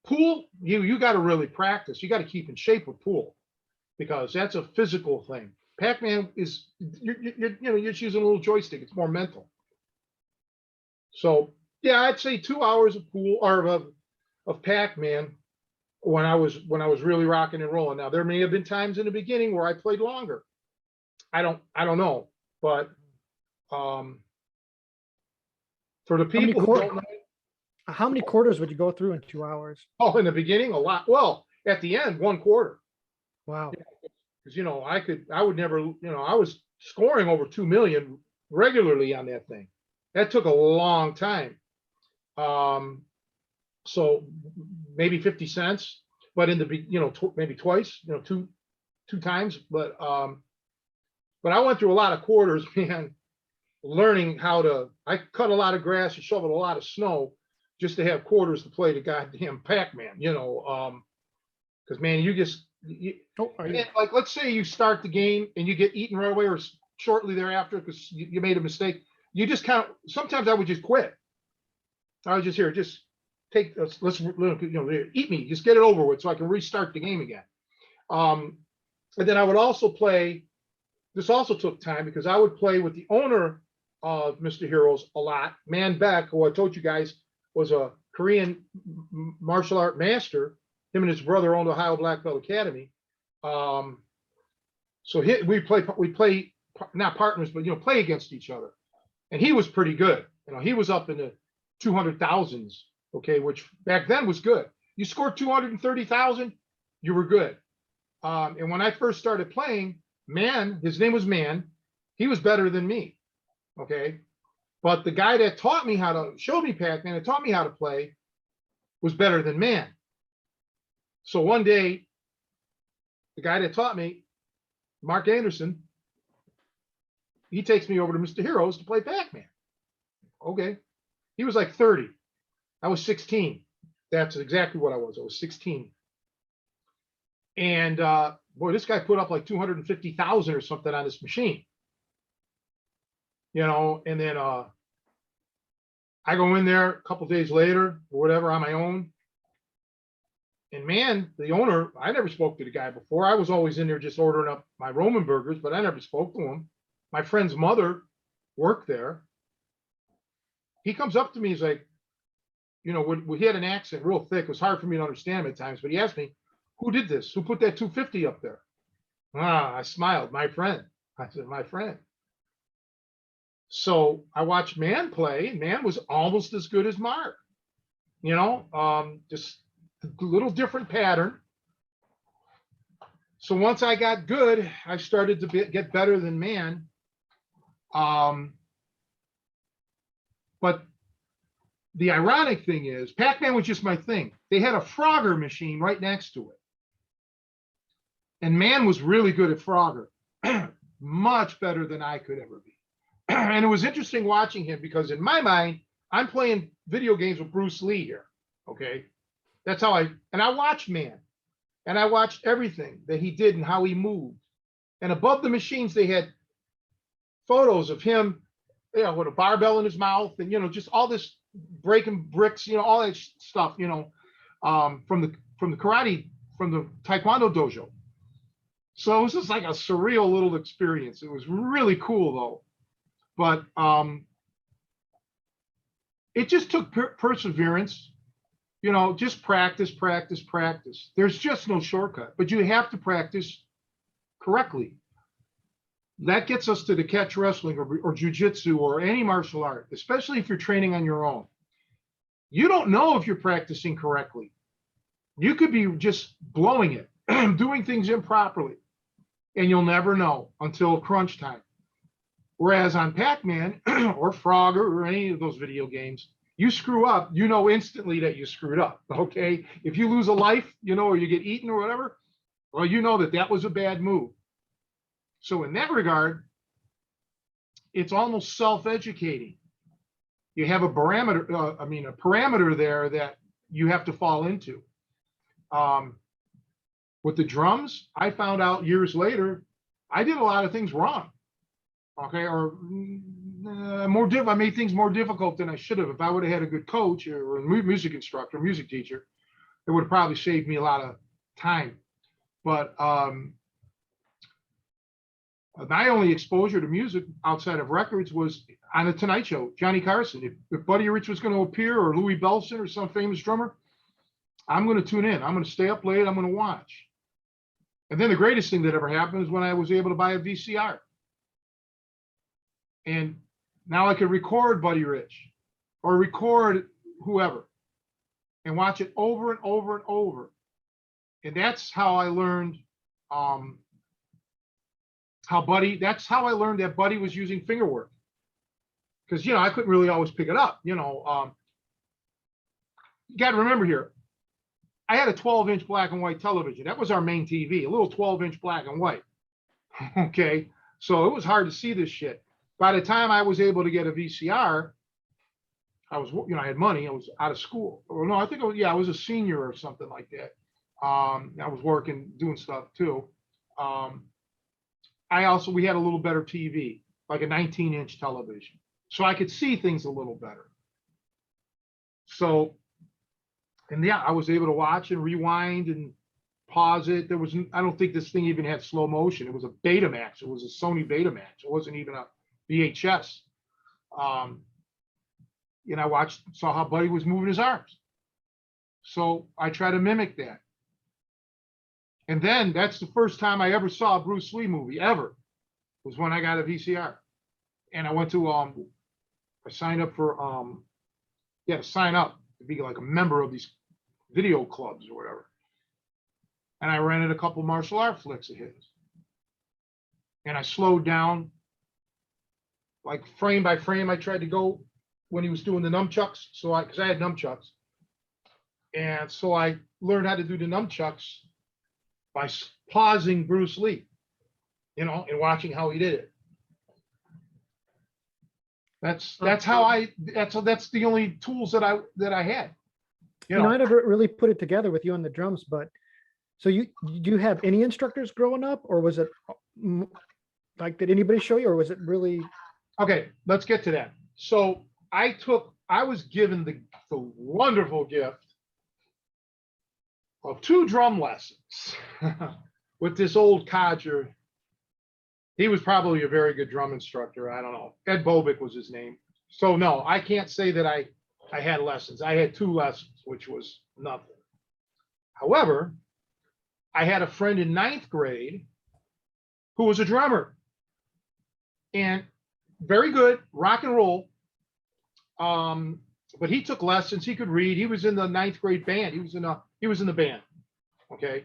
pool, you got to really practice. You got to keep in shape with pool, because that's a physical thing. Pac-Man is, you're just using a little joystick. It's more mental. So yeah, I'd say 2 hours of pool or of Pac-Man when I was really rocking and rolling. Now there may have been times in the beginning where I played longer. I don't know, but For the How many people who don't know, how many quarters would you go through in 2 hours? oh, in the beginning, a lot. Well, at the end, one quarter. Wow. Because, I would never, I was scoring over 2 million regularly on that thing. That took a long time. So maybe 50 cents, but in the, maybe twice, two times. But I went through a lot of quarters, man, learning I cut a lot of grass and shoveled a lot of snow just to have quarters to play the goddamn Pac-Man, because man, like, let's say you start the game and you get eaten right away or shortly thereafter because you made a mistake. You just sometimes I would just quit. I was just take let's eat me, just get it over with so I can restart the game again. And then I would also play. This also took time because I would play with the owner of Mr. Heroes a lot, Man Beck, who I told you guys was a Korean martial art master. Him and his brother owned Ohio Black Belt Academy. So we play not partners, but play against each other. And he was pretty good. He was up in the 200,000s, okay, which back then was good. You scored 230,000, you were good. And when I first started playing, his name was Man, he was better than me, okay? But the guy that showed me Pac-Man and taught me how to play was better than Man. So one day, the guy that taught me, Mark Anderson, he takes me over to Mr. Heroes to play Pac-Man. Okay. He was like 30. I was 16. That's exactly what I was. I was 16. And boy, this guy put up like 250,000 or something on this machine. And then I go in there a couple days later or whatever on my own. And Man, the owner, I never spoke to the guy before. I was always in there just ordering up my Roman burgers, but I never spoke to him. My friend's mother worked there. He comes up to me, he's like, he had an accent real thick. It was hard for me to understand him at times, but he asked me, who did this? Who put that 250 up there? I smiled, my friend. I said, my friend. So I watched Man play, and Man was almost as good as Mark. Just a little different pattern. So once I got good, I started to get better than Man. But the ironic thing is, Pac-Man was just my thing. They had a Frogger machine right next to it. And Man was really good at Frogger, much better than I could ever be. And it was interesting watching him because in my mind, I'm playing video games with Bruce Lee here. Okay. That's how I watched Man, and I watched everything that he did and how he moved. And above the machines, they had photos of him, with a barbell in his mouth and, just all this breaking bricks, all that stuff, from the karate, from the Taekwondo dojo. So it was just like a surreal little experience. It was really cool though. But it just took perseverance, just practice. There's just no shortcut, but you have to practice correctly. That gets us to the catch wrestling or jujitsu or any martial art, especially if you're training on your own. You don't know if you're practicing correctly. You could be just blowing it, doing things improperly, and you'll never know until crunch time. Whereas on Pac-Man or Frogger or any of those video games, you screw up, instantly that you screwed up, okay? If you lose a life, or you get eaten or whatever, well, that was a bad move. So in that regard, it's almost self-educating. You have a parameter there that you have to fall into. With the drums, I found out years later, I did a lot of things wrong. Okay, or I made things more difficult than I should have. If I would have had a good coach or a music instructor, music teacher, it would have probably saved me a lot of time. But my only exposure to music outside of records was on the Tonight Show, Johnny Carson. If Buddy Rich was going to appear or Louis Bellson or some famous drummer, I'm going to tune in. I'm going to stay up late. I'm going to watch. And then the greatest thing that ever happened is when I was able to buy a VCR. And now I could record Buddy Rich. or record whoever and watch it over and over and over. And that's how I learned that's how I learned that Buddy was using finger work. Because, I couldn't really always pick it up. You got to remember here, I had a 12-inch black and white television. That was our main TV, a little 12-inch black and white. Okay. So it was hard to see this shit. By the time I was able to get a VCR, I was, I had money. I was out of school. Or no, I think I was a senior or something like that. I was working, doing stuff too. We had a little better TV, like a 19-inch television. So I could see things a little better. So, and yeah, I was able to watch and rewind and pause it. I don't think this thing even had slow motion. It was a Betamax. It was a Sony Betamax. It wasn't even a VHS. And I saw how Buddy was moving his arms. So I try to mimic that. And then that's the first time I ever saw a Bruce Lee movie ever, was when I got a VCR. And I went to, I signed up for, to sign up to be like a member of these video clubs or whatever. And I rented a couple martial art flicks of his. And I slowed down, like frame by frame. I tried to go when he was doing the nunchucks. Because I had nunchucks. And so I learned how to do the nunchucks by pausing Bruce Lee, and watching how he did it. That's the only tools that I had. I never really put it together with you on the drums, but so do you have any instructors growing up, or was it like, did anybody show you, or was it really? Okay, let's get to that. So I was given the wonderful gift of 2 drum lessons with this old codger. He was probably a very good drum instructor. I don't know. Ed Bobick was his name. So no, I can't say that I had lessons. I had 2 lessons, which was nothing. However, I had a friend in 9th grade who was a drummer and very good, rock and roll. But he took lessons. He could read. He was in the 9th grade band. He was in the band. Okay.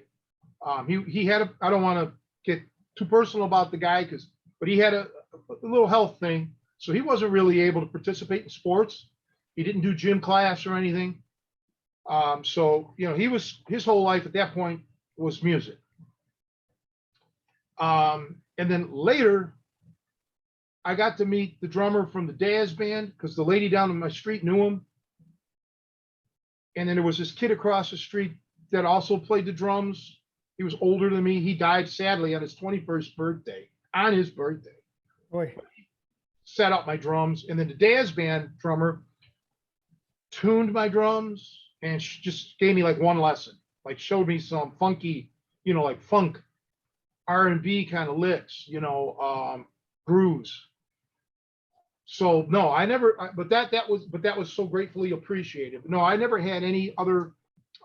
He had I don't want to get too personal about the guy, but he had a little health thing. So he wasn't really able to participate in sports. He didn't do gym class or anything. So, his whole life at that point was music. And then later, I got to meet the drummer from the Daz band, because the lady down on my street knew him. And then there was this kid across the street that also played the drums. He was older than me. He died sadly on his 21st birthday, Boy. Set up my drums. And then the Daz band drummer tuned my drums and just gave me like one lesson, like showed me some funky, like funk, R&B kind of licks, grooves. So no, I never, but that was so gratefully appreciated. No, I never had any other,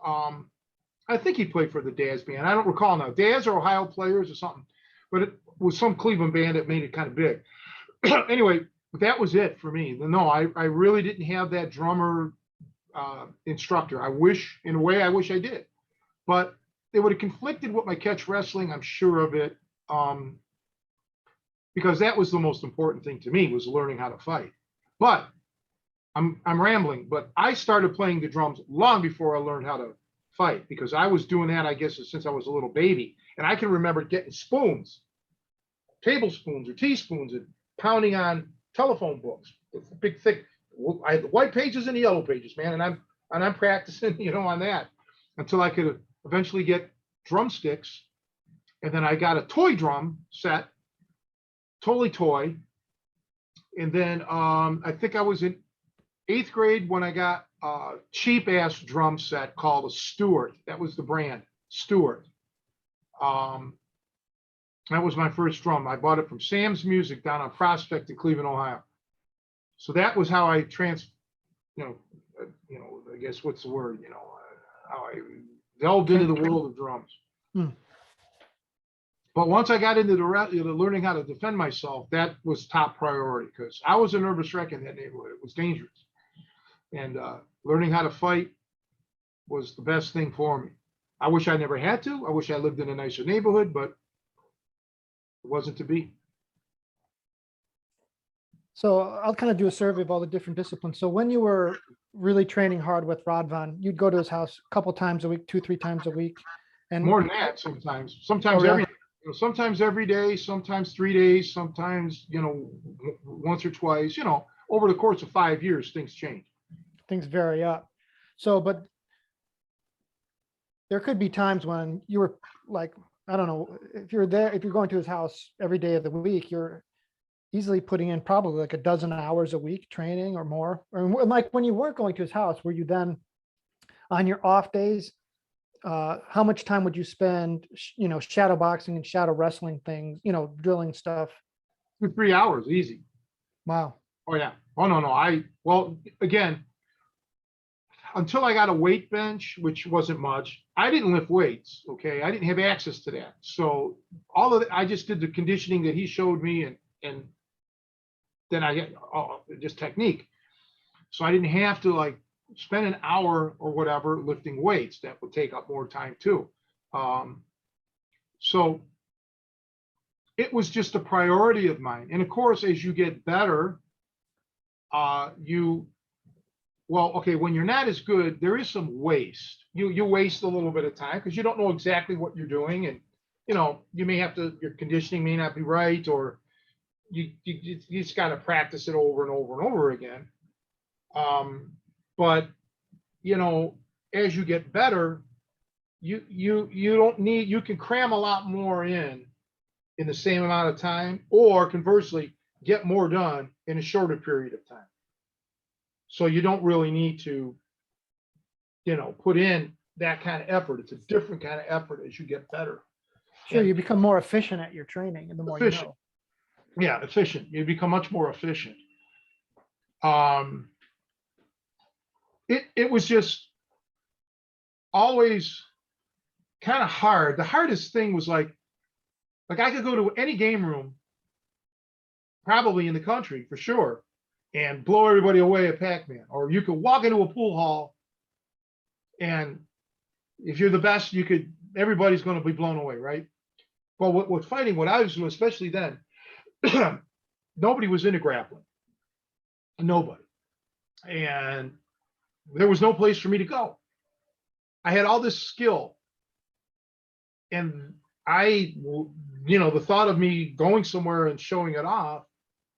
I think he played for the Daz band. I don't recall now. Daz or Ohio Players or something, but it was some Cleveland band that made it kind of big. Anyway, that was it for me. No, I really didn't have that drummer instructor. I wish I did, but it would have conflicted with my catch wrestling. I'm sure of it. Because that was the most important thing to me, was learning how to fight. But I'm rambling, but I started playing the drums long before I learned how to fight, because I was doing that, I guess, since I was a little baby. And I can remember getting spoons, tablespoons or teaspoons, and pounding on telephone books, big, thick. I had the white pages and the yellow pages, man. And I'm practicing, on that until I could eventually get drumsticks. And then I got a toy drum set, totally toy. And then I think I was in 8th grade when I got a cheap ass drum set called a Stewart. That was the brand, Stewart. That was my first drum. I bought it from Sam's Music down on Prospect in Cleveland, Ohio. So that was how I I guess what's the word, how I delved into the world of drums. But once I got into the learning how to defend myself, that was top priority, because I was a nervous wreck in that neighborhood. It was dangerous. And learning how to fight was the best thing for me. I wish I never had to. I wish I lived in a nicer neighborhood, but it wasn't to be. So I'll kind of do a survey of all the different disciplines. So when you were really training hard with Rodvan, you'd go to his house a couple times a week, 2, 3 times a week. And More than that sometimes. Oh, really? Sometimes every day, sometimes 3 days, sometimes, once or twice, over the course of 5 years, things change. things vary up. So, but there could be times when you were like, I don't know, if you're there, if you're going to his house every day of the week, you're easily putting in probably like a dozen hours a week training or more. Or like when you weren't going to his house, were you then on your off days? How much time would you spend, shadow boxing and shadow wrestling things, drilling stuff? 2, 3 hours, easy. Wow. Oh yeah. Oh no. Well, again, until I got a weight bench, which wasn't much, I didn't lift weights. Okay. I didn't have access to that. So I just did the conditioning that he showed me, and then I get just technique. So I didn't have to like spend an hour or whatever lifting weights. That would take up more time too. So it was just a priority of mine. And of course, as you get better, when you're not as good, there is some waste. You waste a little bit of time because you don't know exactly what you're doing, and you may have to, your conditioning may not be right, or you just got to practice it over and over and over again. But as you get better, you don't need, you can cram a lot more in the same amount of time, or conversely, get more done in a shorter period of time. So you don't really need to, put in that kind of effort. It's a different kind of effort as you get better. Sure, you become more efficient at your training, and the more Efficient. Yeah, efficient. You become much more efficient. It was just always kind of hard. The hardest thing was like I could go to any game room, probably in the country for sure, and blow everybody away at Pac-Man. Or you could walk into a pool hall, and if you're the best, everybody's going to be blown away, right? Well, with fighting, what I was doing, especially then, nobody was into grappling. Nobody. And there was no place for me to go. I had all this skill. And the thought of me going somewhere and showing it off,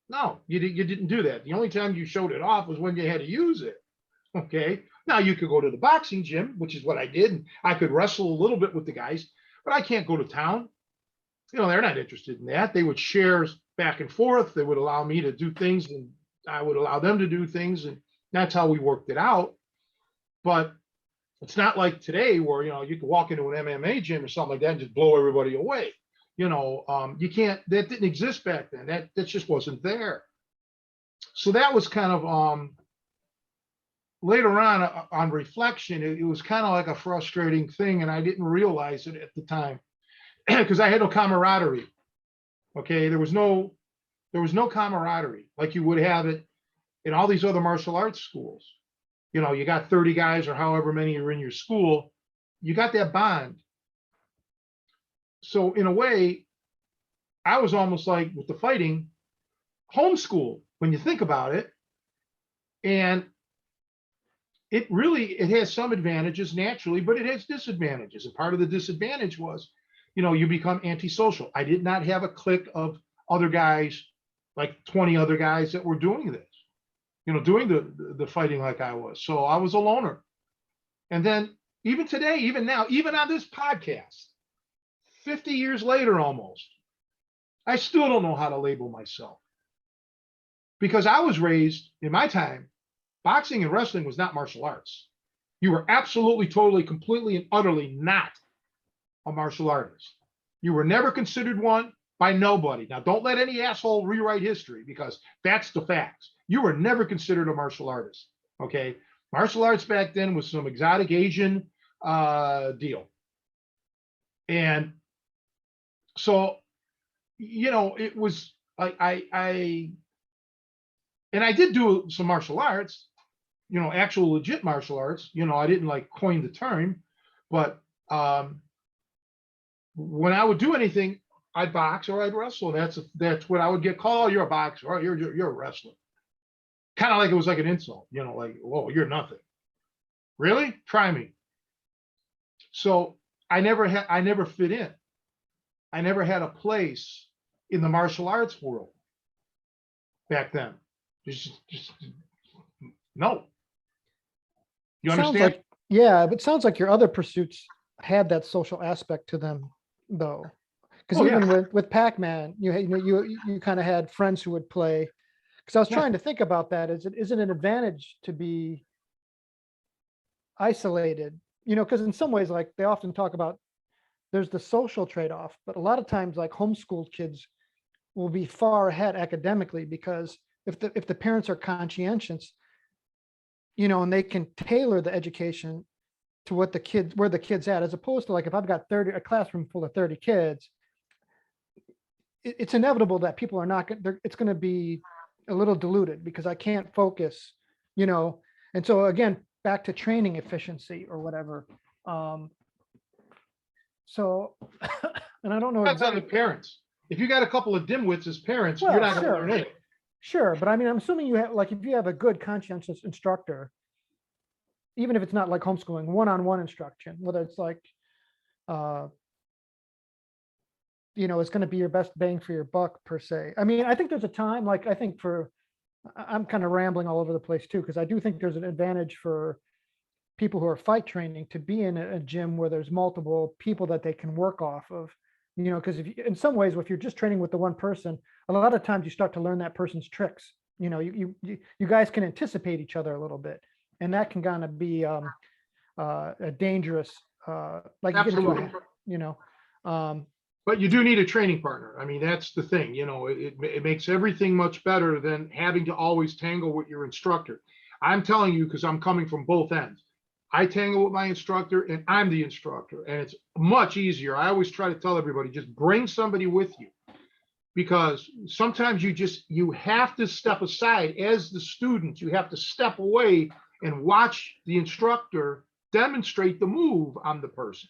no, you didn't do that. The only time you showed it off was when you had to use it. Okay. Now you could go to the boxing gym, which is what I did. And I could wrestle a little bit with the guys, but I can't go to town. They're not interested in that. They would share back and forth. They would allow me to do things, and I would allow them to do things. And that's how we worked it out. But it's not like today where, you can walk into an MMA gym or something like that and just blow everybody away. You can't, that didn't exist back then. That just wasn't there. So that was kind of, later on reflection, it was kind of like a frustrating thing, and I didn't realize it at the time because I had no camaraderie. Okay. There was no camaraderie like you would have it in all these other martial arts schools. You got 30 guys or however many are in your school, you got that bond. So in a way, I was almost like with the fighting, homeschool when you think about it. And it has some advantages naturally, but it has disadvantages. And part of the disadvantage was, you become antisocial. I did not have a clique of other guys, like 20 other guys that were doing this, doing the fighting like I was. So I was a loner. And then even today, even now, even on this podcast, 50 years later almost, I still don't know how to label myself. Because I was raised, in my time, boxing and wrestling was not martial arts. You were absolutely, totally, completely, and utterly not a martial artist. You were never considered one by nobody. Now, don't let any asshole rewrite history, because that's the facts. You were never considered a martial artist. Okay. Martial arts back then was some exotic Asian deal. And so, it was, and I did do some martial arts, actual legit martial arts. I didn't like coin the term, but when I would do anything, I'd box or I'd wrestle. That's what I would get called. Oh, you're a boxer. Or you're a wrestler. Kind of like it was like an insult, like, whoa, you're nothing. Really? Try me. So I never fit in. I never had a place in the martial arts world back then. Just no. You Sounds understand? like, yeah, but it sounds like your other pursuits had that social aspect to them, though. Because Oh, even yeah. with Pac-Man, you kind of had friends who would play. Because I was Yeah. trying to think about that. Is it an advantage to be isolated? Because in some ways, like they often talk about, there's the social trade-off, but a lot of times, like homeschooled kids will be far ahead academically because if the parents are conscientious, and they can tailor the education to where the kids at, as opposed to like if I've got a classroom full of 30 kids, it's inevitable that people are not going. It's going to be a little diluted because I can't focus, And so again, back to training efficiency or whatever. So, and I don't know Depends on the exactly. parents. If you got a couple of dimwits as parents, you're Well, not going to learn sure, anything. sure, but I mean, I'm assuming you have like if you have a good conscientious instructor, even if it's not like homeschooling, one-on-one instruction, whether it's like, uh, it's going to be your best bang for your buck per se. I mean, I think there's a time, like I think I'm kind of rambling all over the place too, because I do think there's an advantage for people who are fight training to be in a gym where there's multiple people that they can work off of, because in some ways, if you're just training with the one person, a lot of times you start to learn that person's tricks. You guys can anticipate each other a little bit, and that can kind of be a dangerous, like you get into Absolutely. um, But you do need a training partner. I mean, that's the thing. It makes everything much better than having to always tangle with your instructor. I'm telling you, because I'm coming from both ends. I tangle with my instructor and I'm the instructor, and it's much easier. I always try to tell everybody, just bring somebody with you, because sometimes you have to step aside as the student. You have to step away and watch the instructor demonstrate the move on the person.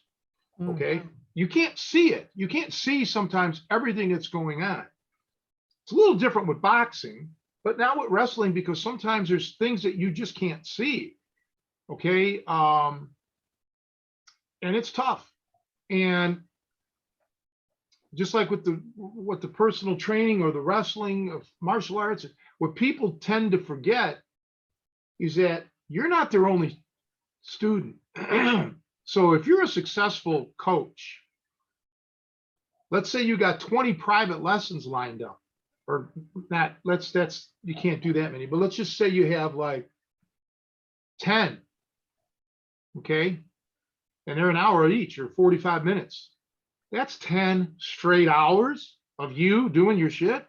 Okay. You can't see it. You can't see sometimes everything that's going on. It's a little different with boxing, but not with wrestling, because sometimes there's things that you just can't see. Okay. And it's tough. And just like with the personal training or the wrestling of martial arts, what people tend to forget is that you're not their only student. So if you're a successful coach, let's say you got 20 private lessons lined up, or not, you can't do that many, but let's just say you have like 10, okay? And they're an hour each or 45 minutes. That's 10 straight hours of you doing your shit.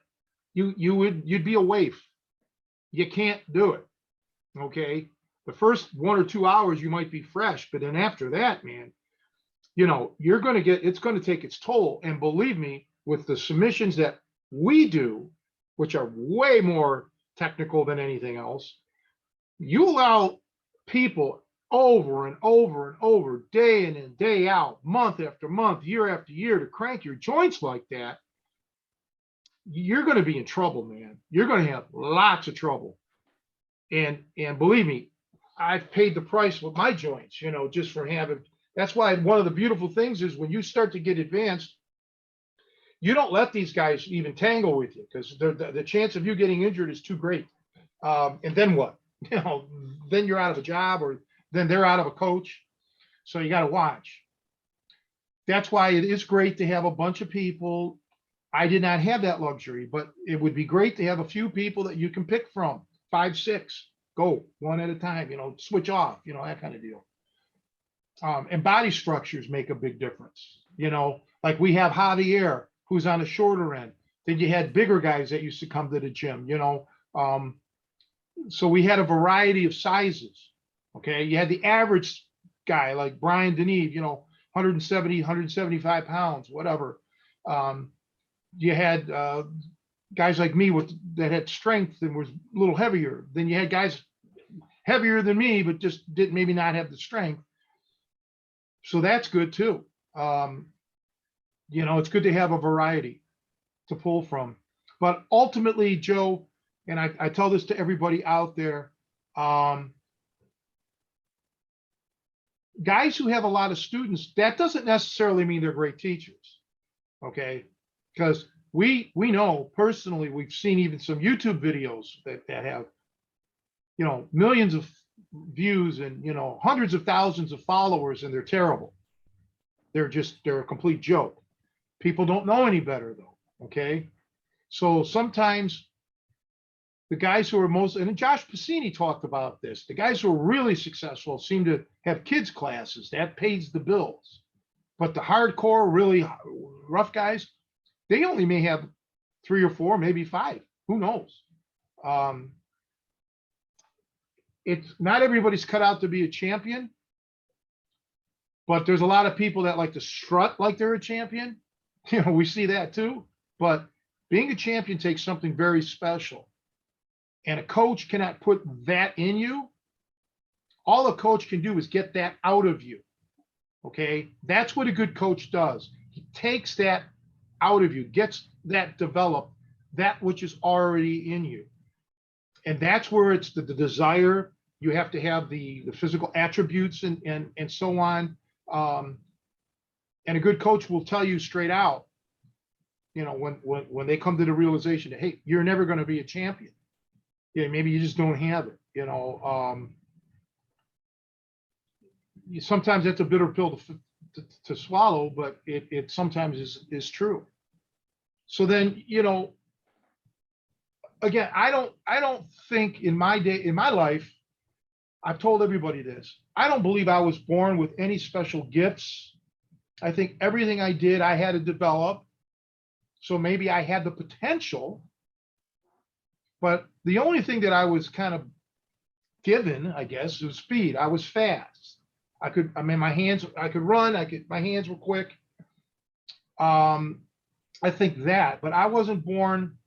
You'd be a waif. You can't do it. Okay. The first 1 or 2 hours you might be fresh, but then after that, man, it's going to take its toll. And believe me, with the submissions that we do, which are way more technical than anything else, you allow people over and over and over, day in and day out, month after month, year after year, to crank your joints like that, you're going to be in trouble, man. You're going to have lots of trouble. And believe me, I've paid the price with my joints, just for having. That's why one of the beautiful things is when you start to get advanced, you don't let these guys even tangle with you, because the chance of you getting injured is too great. And then what? Then you're out of a job, or then they're out of a coach. So you got to watch. That's why it is great to have a bunch of people. I did not have that luxury, but it would be great to have a few people that you can pick from, 5, 6, go one at a time, switch off, that kind of deal. And body structures make a big difference. Like we have Javier, who's on the shorter end. Then you had bigger guys that used to come to the gym, so we had a variety of sizes. Okay. You had the average guy like Brian Deneve, 170, 175 pounds, whatever. You had guys like me that had strength and was a little heavier. Then you had guys heavier than me, but just did maybe not have the strength. So that's good too. It's good to have a variety to pull from. But ultimately, Joe, and I tell this to everybody out there, guys who have a lot of students, that doesn't necessarily mean they're great teachers. Okay. Because we know personally, we've seen even some YouTube videos that have, millions of views and, hundreds of thousands of followers, and they're terrible. They're a complete joke. People don't know any better though. Okay. So sometimes the guys who are and Josh Piscini talked about this, the guys who are really successful seem to have kids classes that pays the bills. But the hardcore, really rough guys, they only may have 3 or 4, maybe 5. Who knows? It's not everybody's cut out to be a champion, but there's a lot of people that like to strut like they're a champion. We see that too. But being a champion takes something very special. And a coach cannot put that in you. All a coach can do is get that out of you. Okay. That's what a good coach does. He takes that out of you, gets that developed, that which is already in you. And that's where it's the desire. You have to have the physical attributes and so on. And a good coach will tell you straight out, when they come to the realization that, hey, you're never going to be a champion. Yeah, maybe you just don't have it. Sometimes that's a bitter pill to swallow, but it sometimes is true. So then, again, I don't think in my life, I've told everybody this. I don't believe I was born with any special gifts. I think everything I did, I had to develop. So maybe I had the potential, but the only thing that I was kind of given, I guess, was speed. I was fast. I could run. My hands were quick. I think that, but I wasn't born.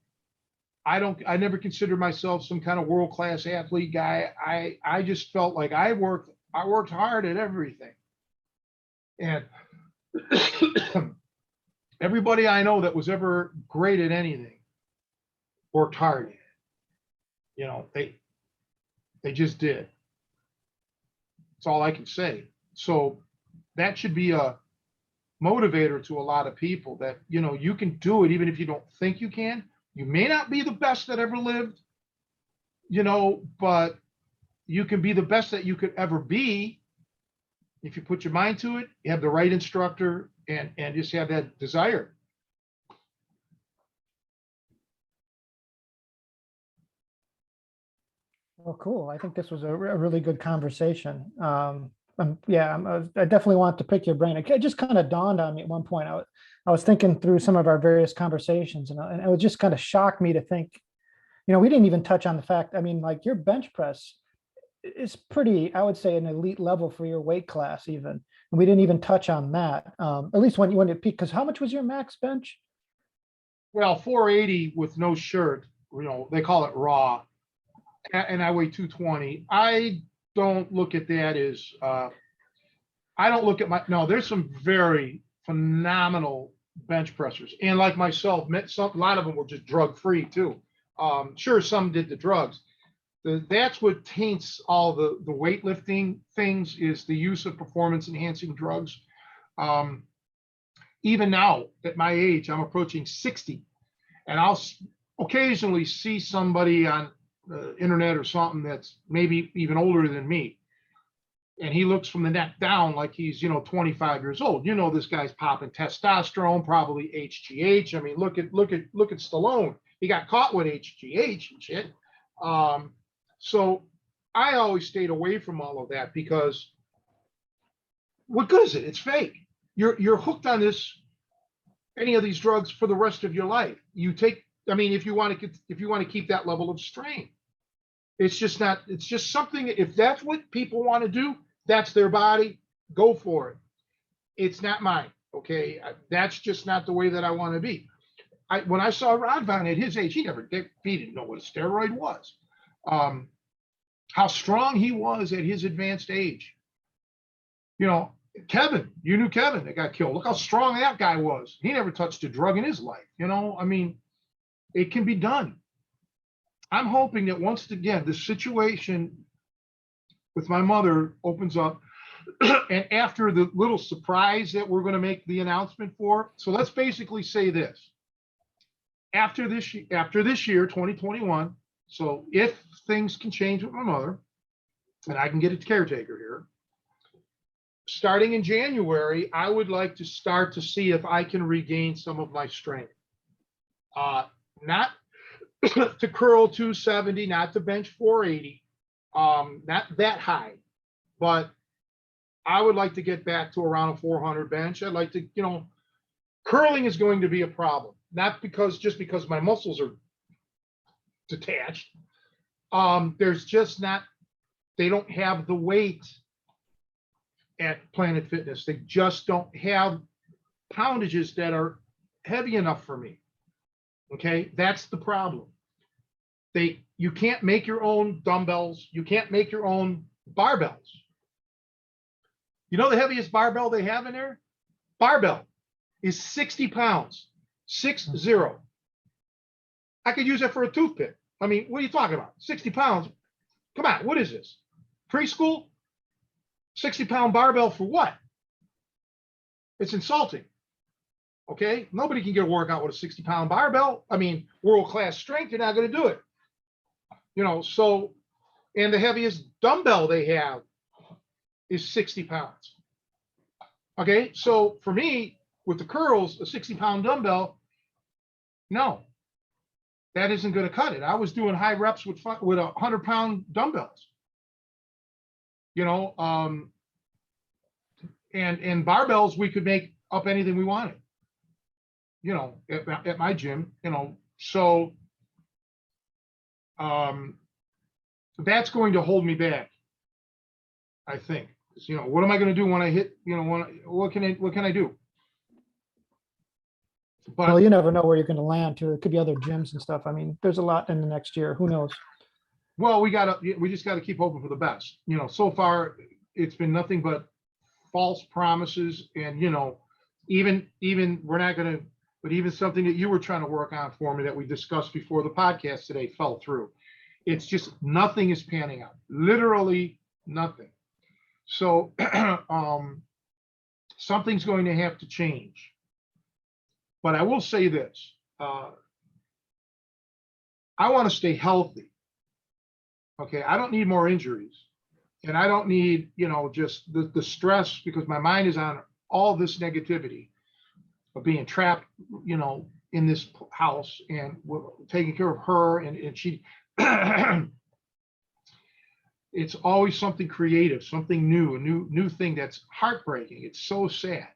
I never considered myself some kind of world-class athlete guy. I just felt like I worked hard at everything. And everybody I know that was ever great at anything worked hard at it. They just did. That's all I can say. So that should be a motivator to a lot of people that, you can do it even if you don't think you can. You may not be the best that ever lived, but you can be the best that you could ever be if you put your mind to it, you have the right instructor, and just have that desire. Well, cool. I think this was a really good conversation. I definitely want to pick your brain. It just kind of dawned on me at one point. I was thinking through some of our various conversations, and it would just kind of shock me to think, we didn't even touch on the fact, like your bench press is pretty, I would say, an elite level for your weight class even. And we didn't even touch on that, at least when it peaked, because how much was your max bench? Well, 480 with no shirt, they call it raw, and I weigh 220. I don't look at that as, I don't look at no, there's some very phenomenal bench pressers. And like myself, a lot of them were just drug free too. Sure, some did the drugs. That's what taints all the weightlifting things, is the use of performance enhancing drugs. Even now at my age, I'm approaching 60, and I'll occasionally see somebody on the internet or something that's maybe even older than me, and he looks from the neck down like he's 25 years old. This guy's popping testosterone, probably HGH. I mean, look at Stallone. He got caught with HGH and shit. So I always stayed away from all of that, because what good is it? It's fake. You're hooked on any of these drugs for the rest of your life. If you want to keep that level of strain, it's just something. If that's what people want to do, that's their body. Go for it. It's not mine. Okay. That's just not the way that I want to be. When I saw Rodvine at his age, he didn't know what a steroid was. how strong he was at his advanced age. You know, Kevin, you knew Kevin that got killed. Look how strong that guy was. He never touched a drug in his life. You know, I mean, it can be done. I'm hoping that once again, the situation with my mother opens up, and after the little surprise that we're going to make the announcement for. So let's basically say this. After this year, 2021, so if things can change with my mother and I can get a caretaker here, starting in January, I would like to start to see if I can regain some of my strength. Not to curl 270, not to bench 480, not that high, but I would like to get back to around a 400 bench. I'd like to, you know, curling is going to be a problem, not just because my muscles are detached. There's just not, they don't have the weight at Planet Fitness. They just don't have poundages that are heavy enough for me. Okay, that's the problem. You can't make your own dumbbells. You can't make your own barbells. You know the heaviest barbell they have in there? Barbell is 60 pounds, 60. I could use that for a toothpick. I mean, what are you talking about? 60 pounds. Come on, what is this? Preschool? 60-pound barbell for what? It's insulting. Okay, nobody can get a workout with a 60-pound barbell. I mean, world-class strength, you're not going to do it. You know, so, and the heaviest dumbbell they have is 60 pounds. Okay, so for me, with the curls, a 60-pound dumbbell, no, that isn't going to cut it. I was doing high reps with 100-pound dumbbells. You know, and barbells, we could make up anything we wanted. You know, at my gym, you know, so that's going to hold me back, I think. You know, what am I going to do when I hit, you know, what can I do? But Well, you never know where you're going to land too. It could be other gyms and stuff. I mean, there's a lot in the next year. Who knows? well, we just got to keep hoping for the best. You know, so far it's been nothing but false promises, and you know, even we're not going to, but even something that you were trying to work on for me that we discussed before the podcast today fell through. It's just nothing is panning out, literally nothing. So something's going to have to change. But I will say this, I want to stay healthy. Okay, I don't need more injuries. And I don't need, you know, just the stress, because my mind is on all this negativity of being trapped, you know, in this house and taking care of her. And she, it's always something creative, something new, a new thing that's heartbreaking. It's so sad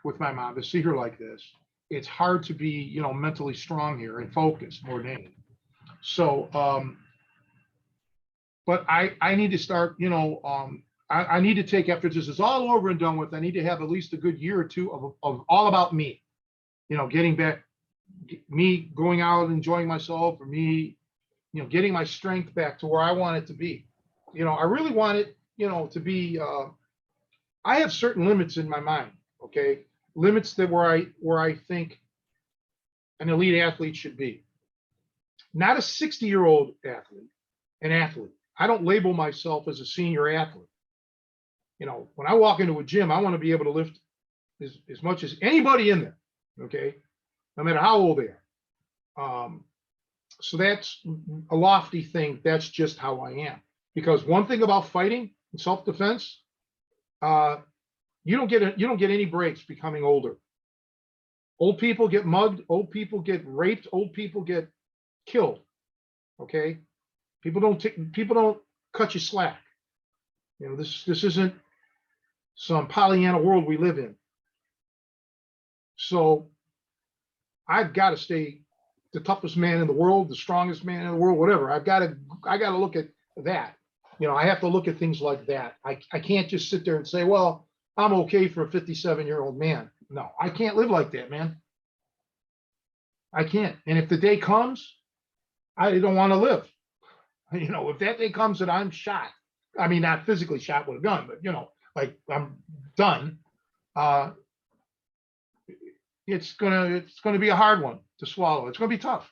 with my mom to see her like this. It's hard to be, you know, mentally strong here and focused more than anything. So, but I need to start, you know, I need to take, after this is all over and done with, I need to have at least a good year or two of all about me, you know, getting back, me going out and enjoying myself, or me, you know, getting my strength back to where I want it to be. You know, I really want it, you know, to be, I have certain limits in my mind, okay? Limits that where I think an elite athlete should be. Not a 60-year-old athlete, an athlete. I don't label myself as a senior athlete. You know, when I walk into a gym, I want to be able to lift as much as anybody in there, okay? No matter how old they are. So that's a lofty thing. That's just how I am. Because one thing about fighting and self-defense, you don't get any breaks becoming older. Old people get mugged, old people get raped, old people get killed. Okay? People don't cut you slack. You know, this isn't some Pollyanna world we live in. So I've got to stay the toughest man in the world, the strongest man in the world, whatever. I got to look at that. You know, I have to look at things like that. I can't just sit there and say, well, I'm okay for a 57-year-old man. No, I can't live like that, man. I can't. And if the day comes, I don't want to live. You know, if that day comes that I'm shot, I mean, not physically shot with a gun, but you know, like I'm done, uh, it's gonna be a hard one to swallow. It's gonna be tough.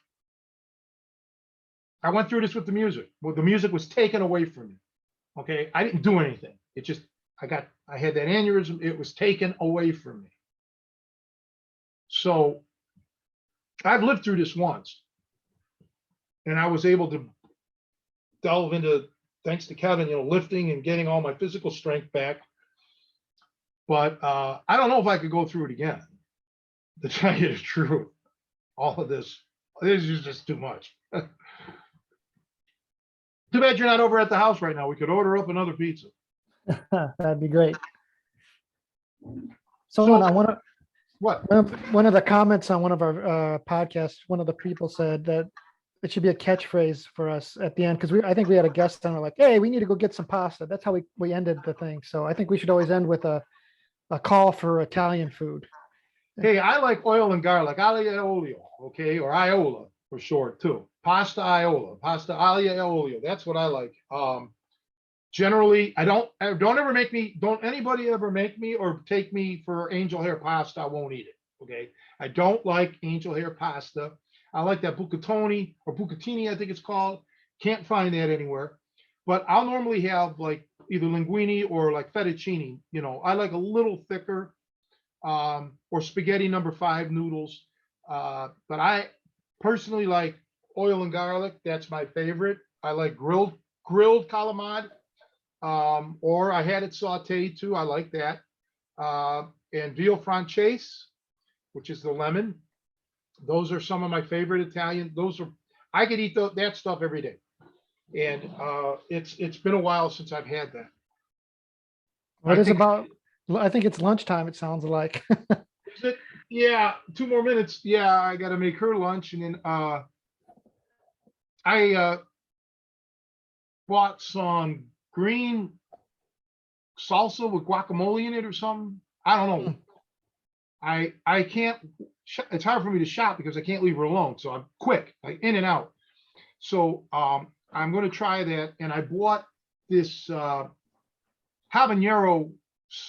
I went through this with the music. Well, the music was taken away from me. Okay, I didn't do anything. It just I had that aneurysm. It was taken away from me. So I've lived through this once, and I was able to delve into, thanks to Kevin, lifting and getting all my physical strength back. But I don't know if I could go through it again. To tell you the truth, all of this is just too much. Too bad you're not over at the house right now. We could order up another pizza. That'd be great. So So- I want to, What? one of the comments on one of our podcasts, one of the people said that it should be a catchphrase for us at the end, because I think we had a guest on, like, hey, we need to go get some pasta. That's how we ended the thing. So I think we should always end with a call for Italian food. Hey, I like oil and garlic, aglio e olio, okay, or Iola for short too. Pasta Iola, pasta aglio e olio. That's what I like. Generally, don't anybody ever make me or take me for angel hair pasta. I won't eat it. Okay, I don't like angel hair pasta. I like that bucatini or bucatini, I think it's called. Can't find that anywhere. But I'll normally have like either linguine or like fettuccine. I like a little thicker, or spaghetti #5 noodles. But I personally like oil and garlic. That's my favorite. I like grilled calamari, or I had it sauteed too. I like that. And veal francese, which is the lemon. Those are some of my favorite Italian. I could eat that stuff every day. And it's been a while since I've had that. What is about? I think it's lunchtime. It sounds like. Is it? Yeah, 2 more minutes. Yeah, I got to make her lunch, and then I bought some green salsa with guacamole in it or something. I don't know. I can't. It's hard for me to shop because I can't leave her alone. So I'm quick, like in and out. So I'm going to try that, and I bought this habanero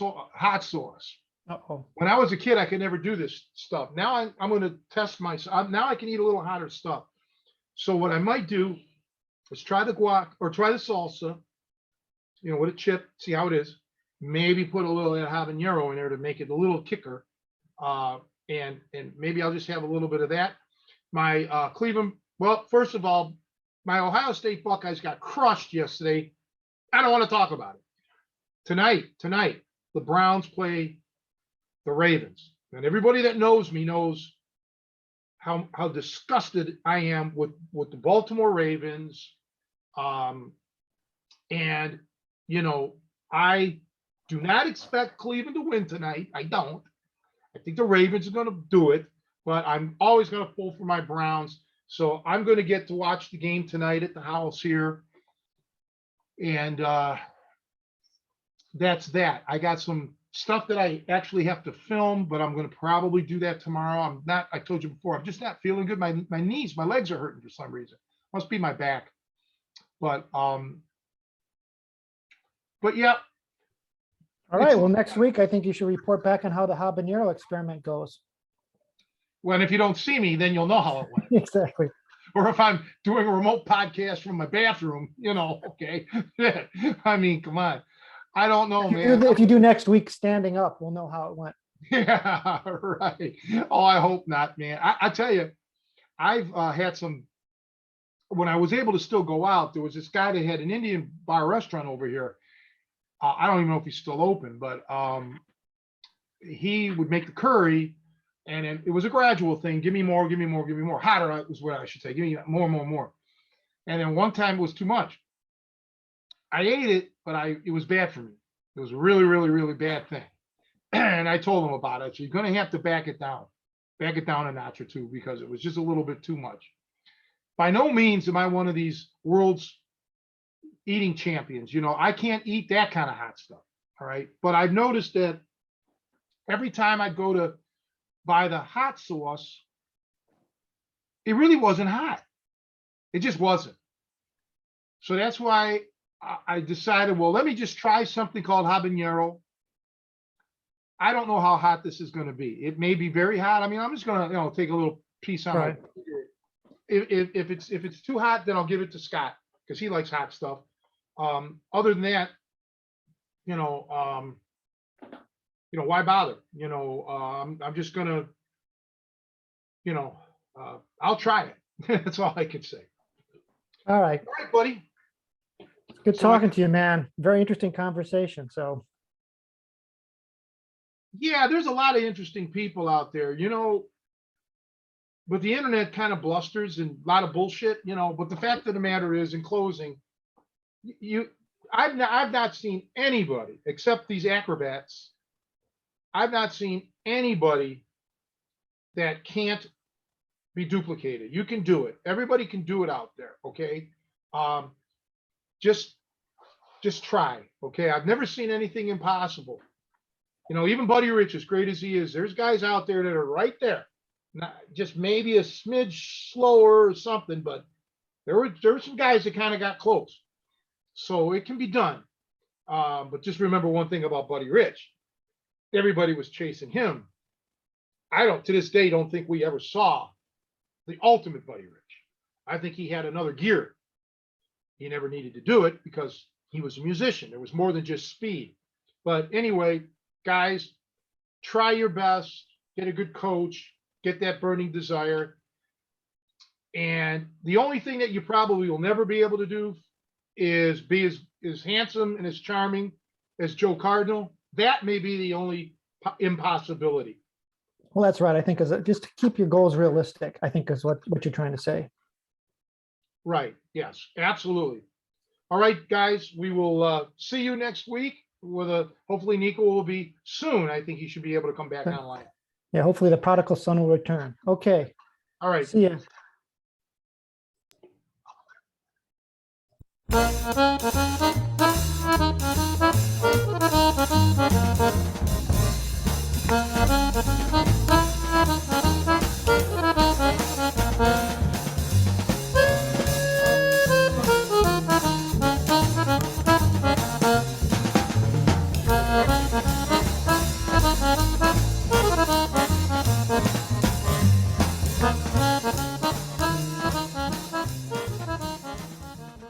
hot sauce. Uh-oh. When I was a kid, I could never do this stuff. Now I'm going to test myself. Now I can eat a little hotter stuff. So what I might do is try the guac or try the salsa, with a chip, see how it is. Maybe put a little habanero in there to make it a little kicker. And maybe I'll just have a little bit of that. My Cleveland, well, first of all, my Ohio State Buckeyes got crushed yesterday. I don't want to talk about it. Tonight, the Browns play the Ravens. And everybody that knows me knows how disgusted I am with the Baltimore Ravens. And I do not expect Cleveland to win tonight. I don't. I think the Ravens are going to do it, but I'm always going to pull for my Browns. So I'm going to get to watch the game tonight at the house here. And that's that. I got some stuff that I actually have to film, but I'm going to probably do that tomorrow. I told you before, I'm just not feeling good. My knees, my legs are hurting for some reason. Must be my back. But yeah. All right. Well, next week, I think you should report back on how the habanero experiment goes. Well, if you don't see me, then you'll know how it went. Exactly. Or if I'm doing a remote podcast from my bathroom, okay. I mean, come on. I don't know, man. If you do next week standing up, we'll know how it went. Yeah, right. Oh, I hope not, man. I tell you, I've had some, when I was able to still go out, there was this guy that had an Indian bar restaurant over here. I don't even know if he's still open, but he would make the curry, and it was a gradual thing. Give me more, give me more, give me more. Hotter is what I should say. Give me more, more, more. And then one time it was too much. I ate it, but it was bad for me. It was a really, really, really bad thing. And I told him about it. So you're going to have to back it down a notch or two, because it was just a little bit too much. By no means am I one of these world's eating champions. I can't eat that kind of hot stuff. All right. But I've noticed that every time I go to buy the hot sauce, it really wasn't hot. It just wasn't. So that's why I decided, well, let me just try something called habanero. I don't know how hot this is going to be. It may be very hot. I mean, I'm just going to, take a little piece on Right. it. If it's too hot, then I'll give it to Scott because he likes hot stuff. Other than that, why bother? I'm just gonna, I'll try it. That's all I can say. All right. All right, buddy. Good So I talking can- to you, man. Very interesting conversation. So, Yeah, there's a lot of interesting people out there, but the internet kind of blusters and a lot of bullshit, but the fact of the matter is, in closing, I've not seen anybody except these acrobats. I've not seen anybody that can't be duplicated. You can do it. Everybody can do it out there. Okay. Just try. Okay. I've never seen anything impossible. Even Buddy Rich, as great as he is, there's guys out there that are right there. Not just maybe a smidge slower or something, but there were some guys that kind of got close. So it can be done. But just remember one thing about Buddy Rich. Everybody was chasing him. I to this day, don't think we ever saw the ultimate Buddy Rich. I think he had another gear. He never needed to do it because he was a musician. There was more than just speed. But anyway, guys, try your best, get a good coach, get that burning desire. And the only thing that you probably will never be able to do is be as handsome and as charming as Joe Cardinal. That may be the only impossibility. well, that's right. I think just to keep your goals realistic, I think is what you're trying to say. Right. Yes, absolutely. All right, guys, we will see you next week hopefully Nico will be soon. I think he should be able to come back Okay. online. Yeah, hopefully the prodigal son will return. Okay. All right. See ya.